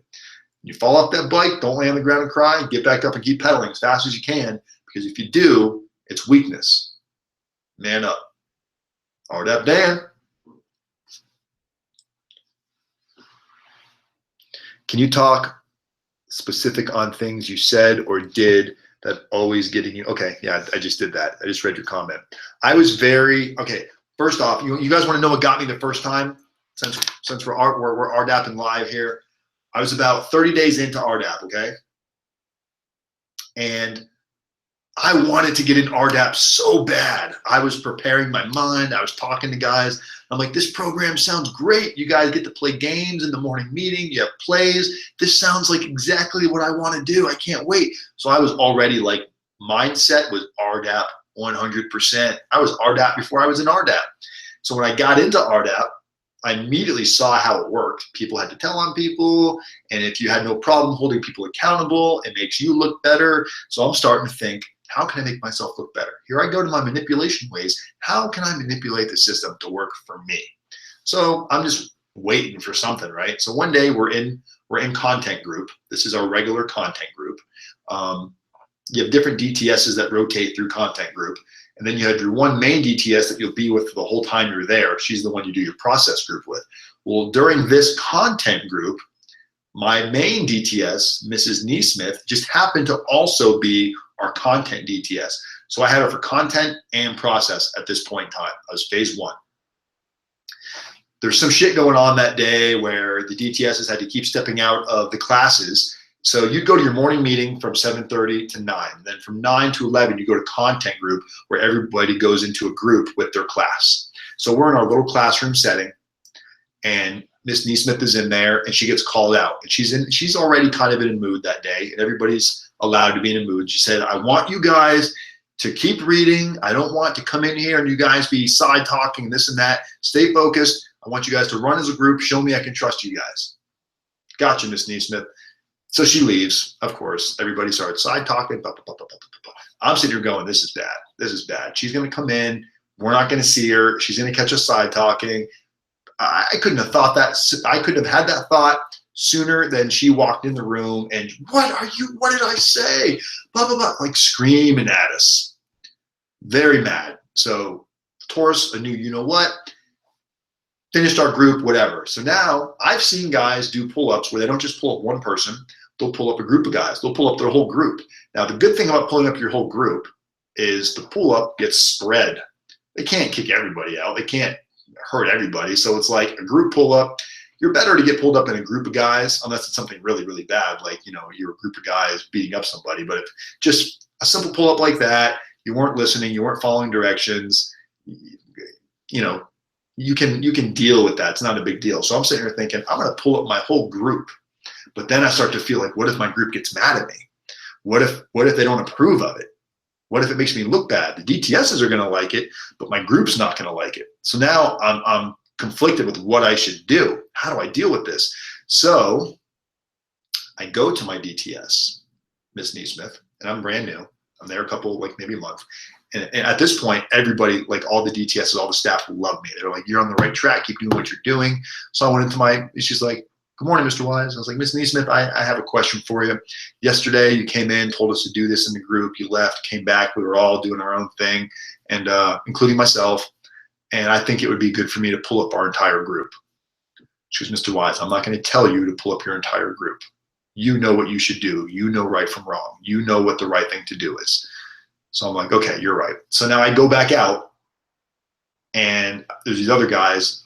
You fall off that bike, don't lay on the ground and cry, get back up and keep pedaling as fast as you can, because if you do, it's weakness. Man up. RDAPdan. Can you talk specific on things you said or did that always getting you? Okay, yeah, I just did that. I just read your comment. I was very, okay. First off, you guys want to know what got me the first time? Since we're RDAP and live here, I was about 30 days into RDAP, okay? And I wanted to get in RDAP so bad. I was preparing my mind. I was talking to guys. I'm like, this program sounds great. You guys get to play games in the morning meeting. You have plays. This sounds like exactly what I want to do. I can't wait. So I was already like, mindset was RDAP 100%. I was RDAP before I was in RDAP. So when I got into RDAP, I immediately saw how it worked. People had to tell on people, and if you had no problem holding people accountable, it makes you look better. So I'm starting to think, how can I make myself look better? Here I go to my manipulation ways. How can I manipulate the system to work for me? So I'm just waiting for something, right? So one day we're in content group. This is our regular content group. You have different DTSs that rotate through content group. And then you have your one main DTS that you'll be with the whole time you're there. She's the one you do your process group with. Well, during this content group, my main DTS, Mrs. Neesmith, just happened to also be our content DTS. So I had her for content and process at this point in time. I was phase 1. There's some shit going on that day where the DTSs had to keep stepping out of the classes. So you'd go to your morning meeting from 7:30 to 9. Then from 9 to 11, you go to content group where everybody goes into a group with their class. So we're in our little classroom setting, and Miss Neesmith is in there, and she gets called out. And she's already kind of in a mood that day, and everybody's allowed to be in a mood. She said, I want you guys to keep reading. I don't want to come in here and you guys be side talking, this and that. Stay focused. I want you guys to run as a group. Show me I can trust you guys. Gotcha, Miss Neesmith. So she leaves, of course. Everybody starts side talking. Blah, blah, blah, blah, blah, blah. I'm sitting here going, this is bad. This is bad. She's going to come in. We're not going to see her. She's going to catch us side talking. I couldn't have thought that. I couldn't have had that thought sooner than she walked in the room and, what did I say? Blah, blah, blah, like screaming at us. Very mad. So Taurus, a new, you know what? Finished our group, whatever. So now I've seen guys do pull-ups where they don't just pull up one person. They'll pull up a group of guys. They'll pull up their whole group. Now, the good thing about pulling up your whole group is the pull-up gets spread. They can't kick everybody out. They can't hurt everybody. So it's like a group pull-up. You're better to get pulled up in a group of guys, unless it's something really, really bad, like, you know, you're a group of guys beating up somebody. But if just a simple pull-up like that, you weren't listening, you weren't following directions, you know, you can deal with that. It's not a big deal. So I'm sitting here thinking, I'm going to pull up my whole group. But then I start to feel like, what if my group gets mad at me? What if they don't approve of it? What if it makes me look bad? The DTSs are going to like it, but my group's not going to like it. So now I'm conflicted with what I should do. How do I deal with this? So I go to my DTS, Miss Neesmith, and I'm brand new. I'm there a couple, like maybe a month. And at this point, everybody, like all the DTSs, all the staff love me. They're like, you're on the right track. Keep doing what you're doing. So I went into she's like, good morning, Mr. Wise. I was like, Miss Neesmith, I have a question for you. Yesterday, you came in, told us to do this in the group. You left, came back. We were all doing our own thing, and including myself. And I think it would be good for me to pull up our entire group. She goes, Mr. Wise, I'm not going to tell you to pull up your entire group. You know what you should do. You know right from wrong. You know what the right thing to do is. So I'm like, okay, you're right. So now I go back out, and there's these other guys,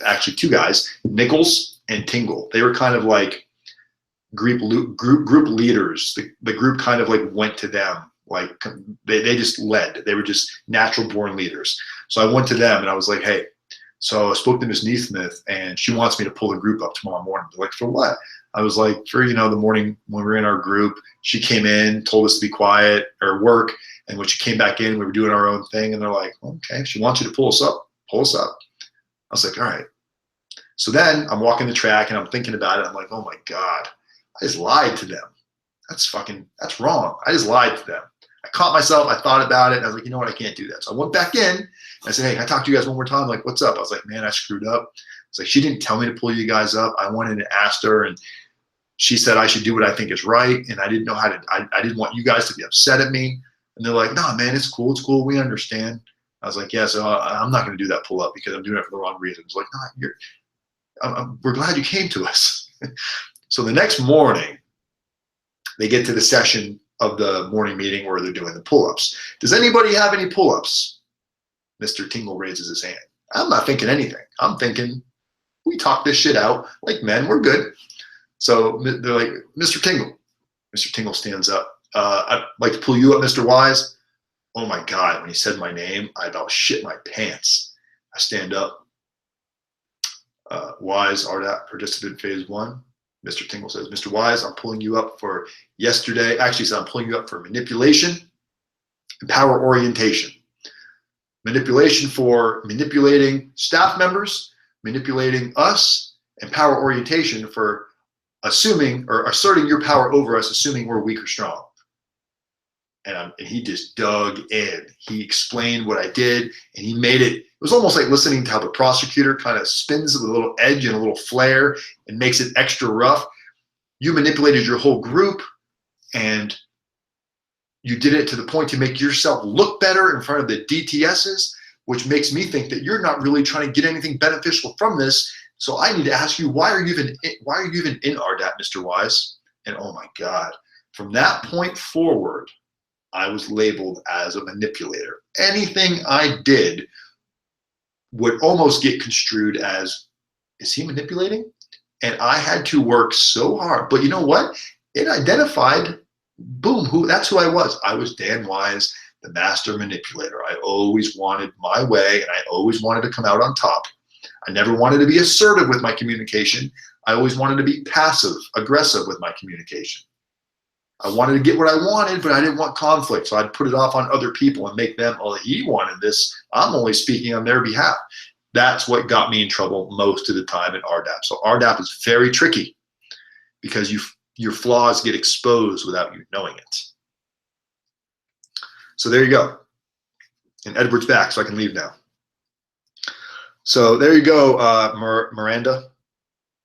actually two guys, Nichols and Tingle. They were kind of like group leaders. The group kind of like went to them. Like they just led. They were just natural born leaders. So I went to them and I was like, hey, so I spoke to Ms. Neesmith and she wants me to pull the group up tomorrow morning. They're like, for what? I was like, for, you know, the morning when we were in our group, she came in, told us to be quiet or work. And when she came back in, we were doing our own thing. And they're like, okay, she wants you to pull us up. Pull us up. I was like, all right. So then I'm walking the track and I'm thinking about it. I'm like, oh my God, I just lied to them. That's wrong. I just lied to them. I caught myself. I thought about it. And I was like, you know what? I can't do that. So I went back in and I said, hey, can I talk to you guys one more time? Like, what's up? I was like, man, I screwed up. It's like, she didn't tell me to pull you guys up. I went in and asked her and she said I should do what I think is right. And I didn't know how to, I didn't want you guys to be upset at me. And they're like, no, man, it's cool. It's cool. We understand. I was like, yeah, so I'm not going to do that pull up because I'm doing it for the wrong reasons. Like, no, we're glad you came to us. So the next morning, they get to the session of the morning meeting where they're doing the pull-ups. Does anybody have any pull-ups? Mr. Tingle raises his hand. I'm not thinking anything. I'm thinking, we talk this shit out like men. We're good. So they're like, Mr. Tingle. Mr. Tingle stands up. I'd like to pull you up, Mr. Wise. Oh my God, when he said my name, I about shit my pants. I stand up. Wise, RDAP, participant phase 1. Mr. Tingle says, Mr. Wise, I'm pulling you up for yesterday. Actually, he said, I'm pulling you up for manipulation and power orientation. Manipulation for manipulating staff members, manipulating us, and power orientation for assuming or asserting your power over us, assuming we're weak or strong. And he just dug in. He explained what I did, and he made it. It was almost like listening to how the prosecutor kind of spins with a little edge and a little flare and makes it extra rough. You manipulated your whole group, and you did it to the point to make yourself look better in front of the DTSs, which makes me think that you're not really trying to get anything beneficial from this. So I need to ask you, why are you even in RDAP, Mr. Wise? And oh my God, from that point forward, I was labeled as a manipulator. Anything I did would almost get construed as, is he manipulating? And I had to work so hard. But you know what? It identified, boom, that's who I was. I was Dan Wise, the master manipulator. I always wanted my way, and I always wanted to come out on top. I never wanted to be assertive with my communication. I always wanted to be passive, aggressive with my communication. I wanted to get what I wanted, but I didn't want conflict. So I'd put it off on other people and make them, oh, he wanted this. I'm only speaking on their behalf. That's what got me in trouble most of the time in RDAP. So RDAP is very tricky because your flaws get exposed without you knowing it. So there you go. And Edward's back, so I can leave now. So there you go, Madrina.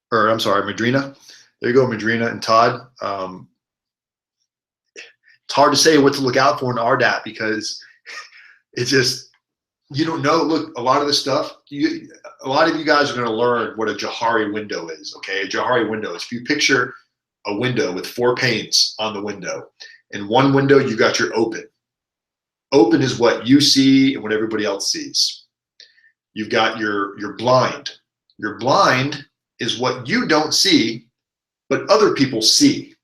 There you go, Madrina and Todd. It's hard to say what to look out for in RDAP because it's just, you don't know. Look, a lot of the stuff, a lot of you guys are going to learn what a Johari window is, okay? A Johari window is if you picture a window with 4 panes on the window. In one window, you got your open. Open is what you see and what everybody else sees. You've got your blind. Your blind is what you don't see, but other people see.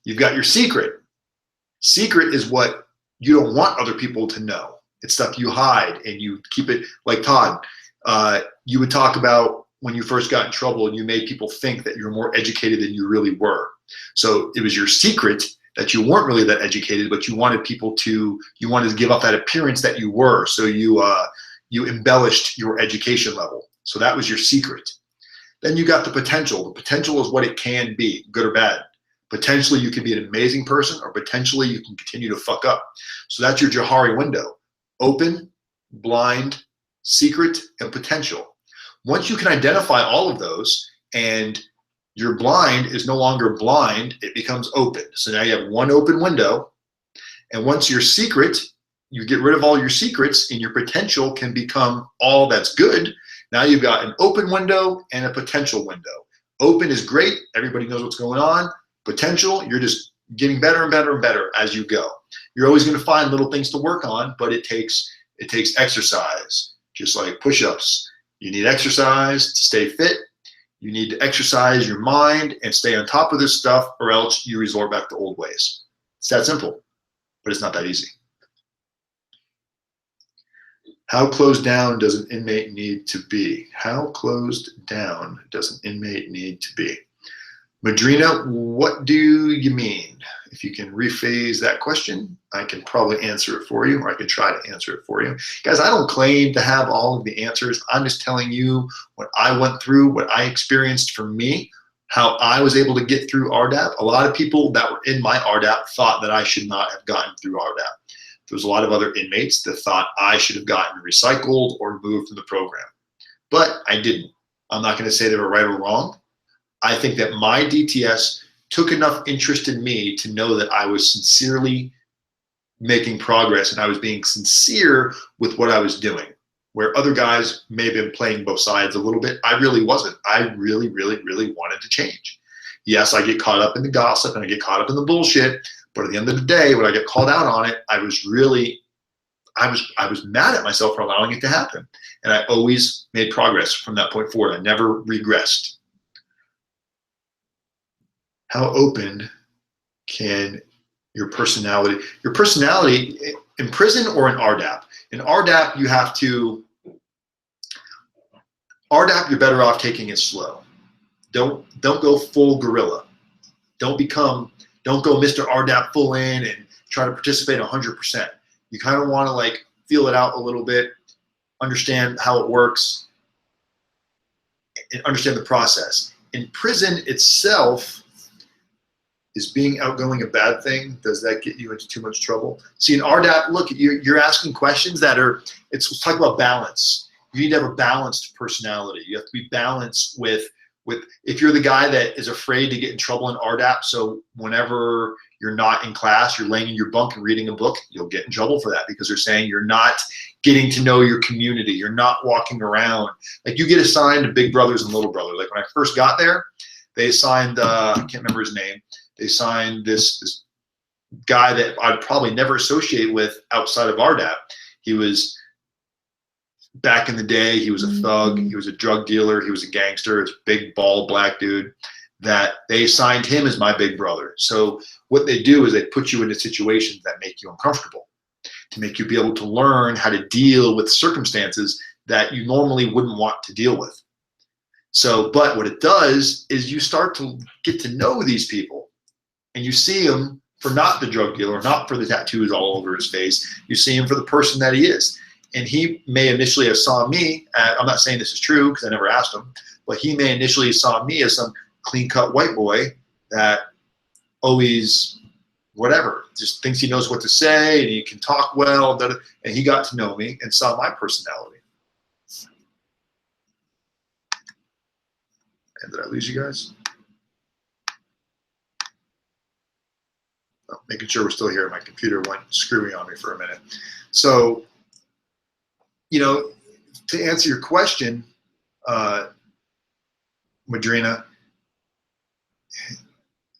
You've got your secret. Secret is what you don't want other people to know. It's stuff you hide and you keep it, like Todd, you would talk about when you first got in trouble and you made people think that you're more educated than you really were. So it was your secret that you weren't really that educated, but you wanted people to, you wanted to give off that appearance that you were. So you embellished your education level. So that was your secret. Then you got the potential. The potential is what it can be, good or bad. Potentially you can be an amazing person, or potentially you can continue to fuck up. So that's your Johari window. Open, blind, secret, and potential. Once you can identify all of those and your blind is no longer blind, it becomes open. So now you have one open window. And once your secret, you get rid of all your secrets and your potential can become all that's good. Now you've got an open window and a potential window. Open is great. Everybody knows what's going on. Potential, you're just getting better and better and better as you go. You're always going to find little things to work on, but it takes exercise, just like push-ups. You need exercise to stay fit. You need to exercise your mind and stay on top of this stuff, or else you resort back to old ways. It's that simple, but it's not that easy. How closed down does an inmate need to be? How closed down does an inmate need to be? Madrina, what do you mean? If you can rephrase that question, I can probably answer it for you, or I can try to answer it for you. Guys, I don't claim to have all of the answers. I'm just telling you what I went through, what I experienced for me, how I was able to get through RDAP. A lot of people that were in my RDAP thought that I should not have gotten through RDAP. There was a lot of other inmates that thought I should have gotten recycled or removed from the program. But I didn't. I'm not going to say they were right or wrong. I think that my DTS took enough interest in me to know that I was sincerely making progress and I was being sincere with what I was doing. Where other guys may have been playing both sides a little bit, I really wasn't. I really, really, really wanted to change. Yes, I get caught up in the gossip and I get caught up in the bullshit, but at the end of the day, when I get called out on it, I was mad at myself for allowing it to happen. And I always made progress from that point forward. I never regressed. How open can your personality in prison or in RDAP? In RDAP, you're better off taking it slow. Don't go full gorilla. Don't go Mr. RDAP full in and try to participate 100%. You kind of want to like feel it out a little bit, understand how it works, and understand the process. In prison itself, is being outgoing a bad thing? Does that get you into too much trouble? See, in RDAP, look, you're asking questions that are, let's talk about balance. You need to have a balanced personality. You have to be balanced with if you're the guy that is afraid to get in trouble in RDAP, so whenever you're not in class, you're laying in your bunk and reading a book, you'll get in trouble for that because they're saying you're not getting to know your community. You're not walking around. Like you get assigned to big brothers and little brothers. Like when I first got there, they assigned, I can't remember his name, they signed this guy that I'd probably never associate with outside of RDAP. He was, back in the day, he was a thug, he was a drug dealer, he was a gangster, this big, bald, black dude, that they assigned him as my big brother. So what they do is they put you into situations that make you uncomfortable, to make you be able to learn how to deal with circumstances that you normally wouldn't want to deal with. So, but what it does is you start to get to know these people. And you see him for not the drug dealer, not for the tattoos all over his face. You see him for the person that he is. And he may initially have saw me, I'm not saying this is true because I never asked him, but he may initially have saw me as some clean-cut white boy that always whatever, just thinks he knows what to say and he can talk well, and he got to know me and saw my personality. And did I lose you guys? Oh, making sure we're still here. My computer went screwy on me for a minute. So, you know, to answer your question, Madrina,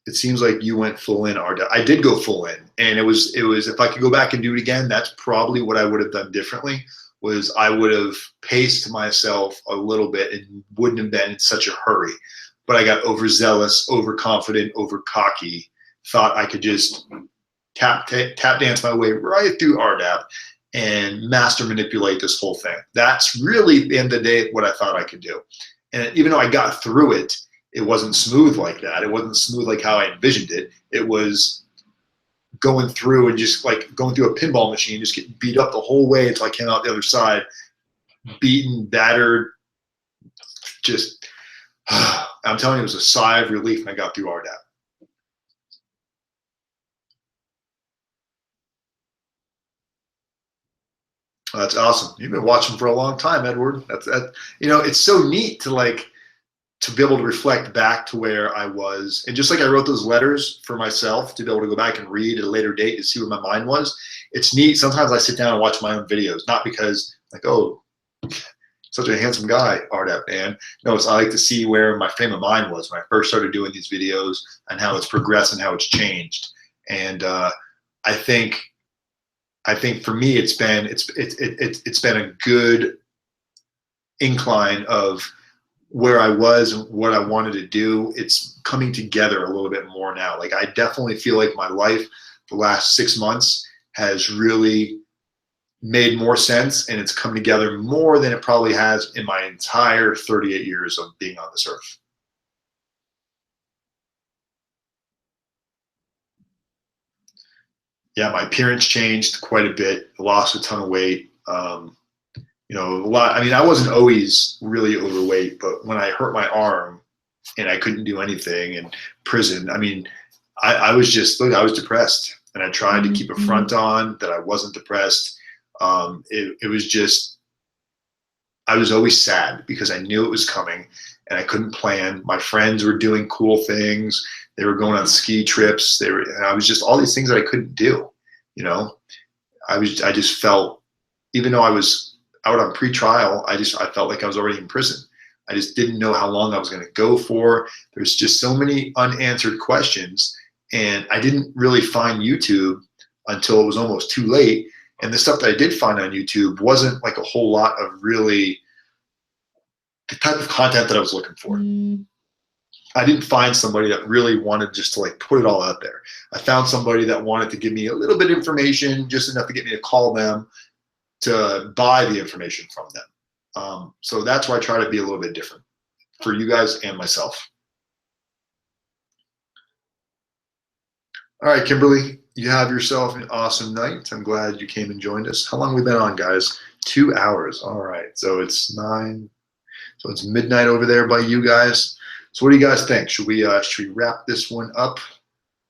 it seems like you went full in, RDAP. I did go full in, and it was if I could go back and do it again, that's probably what I would have done differently. Was I would have paced myself a little bit and wouldn't have been in such a hurry. But I got overzealous, overconfident, over cocky. Thought I could just tap dance my way right through RDAP and master manipulate this whole thing. That's really, at the end of the day, what I thought I could do. And even though I got through it, it wasn't smooth like that. It wasn't smooth like how I envisioned it. It was going through and just like going through a pinball machine, just getting beat up the whole way until I came out the other side, beaten, battered, just, I'm telling you, it was a sigh of relief when I got through RDAP. That's awesome. You've been watching for a long time, Edward. You know, it's so neat to be able to reflect back to where I was. And just like I wrote those letters for myself to be able to go back and read at a later date to see where my mind was, it's neat. Sometimes I sit down and watch my own videos, not because like, oh, such a handsome guy, RDAP man. No, I like to see where my frame of mind was when I first started doing these videos and how it's progressed and how it's changed. And I think for me, it's been a good incline of where I was and what I wanted to do. It's coming together a little bit more now. Like I definitely feel like my life the last 6 months has really made more sense, and it's come together more than it probably has in my entire 38 years of being on this earth. Yeah, my appearance changed quite a bit. Lost a ton of weight. You know, a lot. I mean, I wasn't always really overweight, but when I hurt my arm and I couldn't do anything in prison, I mean, I was just, look, I was depressed, and I tried to keep a front on that I wasn't depressed. It was just, I was always sad because I knew it was coming and I couldn't plan. My friends were doing cool things. They were going on ski trips. And I was just, all these things that I couldn't do, you know. I just felt, even though I was out on pre-trial, I felt like I was already in prison. I just didn't know how long I was going to go for. There's just so many unanswered questions, and I didn't really find YouTube until it was almost too late. And the stuff that I did find on YouTube wasn't like a whole lot of really the type of content that I was looking for. I didn't find somebody that really wanted just to like put it all out there. I found somebody that wanted to give me a little bit of information, just enough to get me to call them to buy the information from them. So that's why I try to be a little bit different for you guys and myself. All right, Kimberly, you have yourself an awesome night. I'm glad you came and joined us. How long have we been on, guys? 2 hours. All right, so it's 9. So it's midnight over there by you guys. So what do you guys think? Should we wrap this one up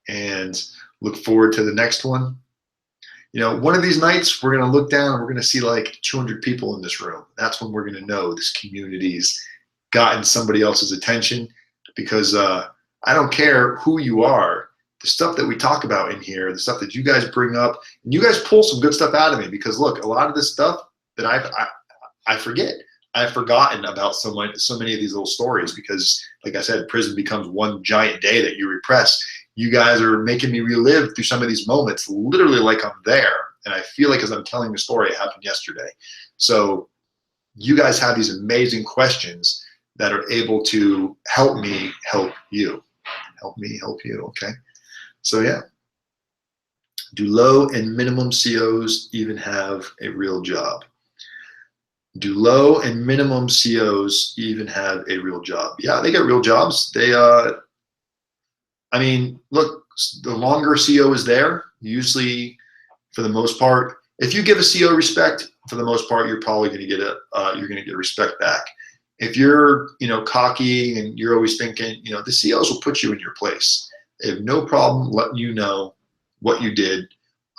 and look forward to the next one? You know, one of these nights we're going to look down and we're going to see like 200 people in this room. That's when we're going to know this community's gotten somebody else's attention, because I don't care who you are. The stuff that we talk about in here, the stuff that you guys bring up, and you guys pull some good stuff out of me, because look, a lot of this stuff that I forget. I've forgotten about so many of these little stories, because like I said, prison becomes one giant day that you repress. You guys are making me relive through some of these moments, literally like I'm there. And I feel like as I'm telling the story, it happened yesterday. So you guys have these amazing questions that are able to help me help you. Help me help you, okay? So yeah. Do low and minimum COs even have a real job? Do low and minimum COs even have a real job? Yeah, they got real jobs. They I mean, look, the longer CO is there, usually for the most part, if you give a CO respect, for the most part, you're probably going to get you're going to get respect back. If you're, cocky and you're always thinking, the COs will put you in your place. They have no problem letting you know what you did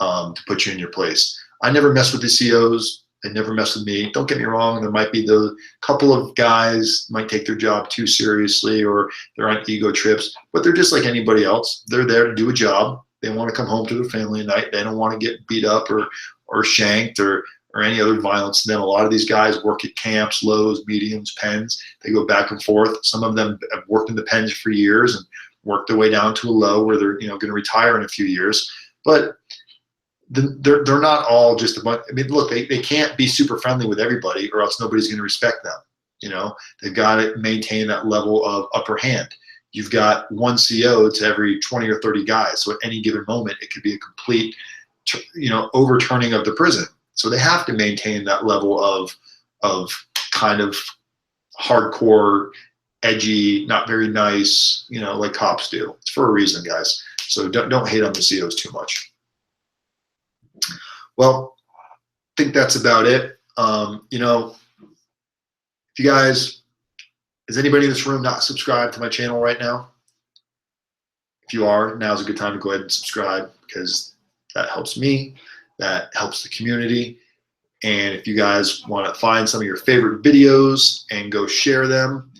to put you in your place. I never mess with the COs. They never mess with me. Don't get me wrong. There might be the couple of guys might take their job too seriously, or they're on ego trips, but they're just like anybody else. They're there to do a job. They want to come home to their family at night. They don't want to get beat up or shanked or any other violence. And then a lot of these guys work at camps, lows, mediums, pens. They go back and forth. Some of them have worked in the pens for years and worked their way down to a low where they're going to retire in a few years. But they're not all just a bunch. I mean, look, they can't be super friendly with everybody, or else nobody's going to respect them. They've got to maintain that level of upper hand. You've got one CO to every 20 or 30 guys. So at any given moment, it could be a complete, overturning of the prison. So they have to maintain that level of kind of hardcore, edgy, not very nice, like cops do. It's for a reason, guys. So don't hate on the COs too much. Well, I think that's about it. If you guys, is anybody in this room not subscribed to my channel right now? If you are, now's a good time to go ahead and subscribe, because that helps me, that helps the community. And if you guys want to find some of your favorite videos and go share them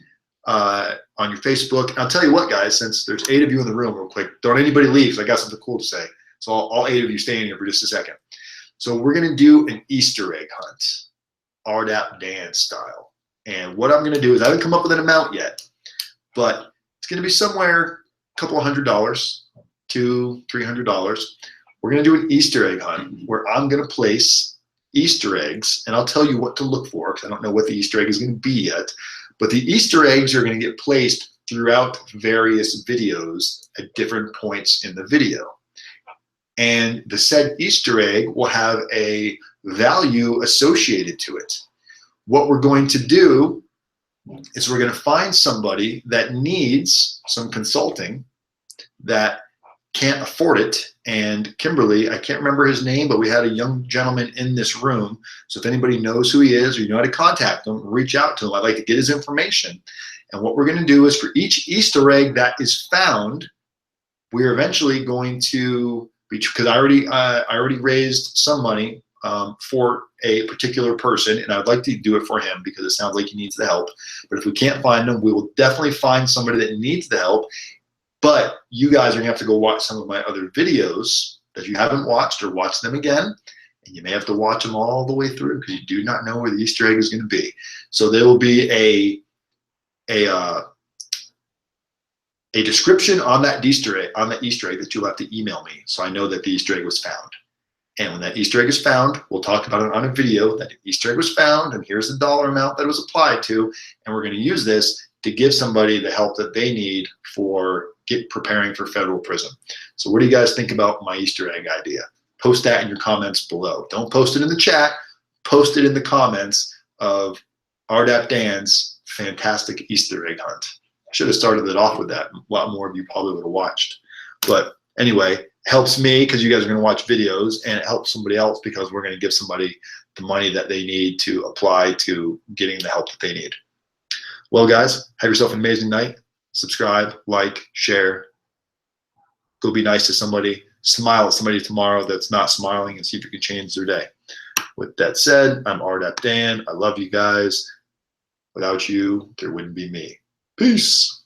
on your Facebook. And I'll tell you what, guys, since there's 8 of you in the room, real quick, don't anybody leave, because I got something cool to say. So all 8 of you stay in here for just a second. So we're going to do an Easter egg hunt, RDAP style. And what I'm going to do is, I haven't come up with an amount yet, but it's going to be somewhere a couple of $100, $200, $300. We're going to do an Easter egg hunt where I'm going to place Easter eggs, and I'll tell you what to look for, because I don't know what the Easter egg is going to be yet. But the Easter eggs are going to get placed throughout various videos at different points in the video. And the said Easter egg will have a value associated to it. What we're going to do is we're going to find somebody that needs some consulting, that can't afford it. And Kimberly, I can't remember his name, but we had a young gentleman in this room. So if anybody knows who he is, or you know how to contact him, reach out to him. I'd like to get his information. And what we're going to do is, for each Easter egg that is found, we're eventually going to, because I already raised some money for a particular person, and I'd like to do it for him because it sounds like he needs the help. But if we can't find him, we will definitely find somebody that needs the help. But you guys are going to have to go watch some of my other videos that you haven't watched, or watch them again. And you may have to watch them all the way through, because you do not know where the Easter egg is going to be. So there will be a description on that Easter egg that you'll have to email me, so I know that the Easter egg was found. And when that Easter egg is found, we'll talk about it on a video, that an Easter egg was found, and here's the dollar amount that it was applied to, and we're going to use this to give somebody the help that they need for preparing for federal prison. So what do you guys think about my Easter egg idea? Post that in your comments below. Don't post it in the chat. Post it in the comments of RDAPdan's fantastic Easter egg hunt. Should have started it off with that. A lot more of you probably would have watched. But anyway, it helps me because you guys are going to watch videos, and it helps somebody else because we're going to give somebody the money that they need to apply to getting the help that they need. Well, guys, have yourself an amazing night. Subscribe, like, share. Go be nice to somebody. Smile at somebody tomorrow that's not smiling, and see if you can change their day. With that said, I'm RDAPdan. I love you guys. Without you, there wouldn't be me. Peace.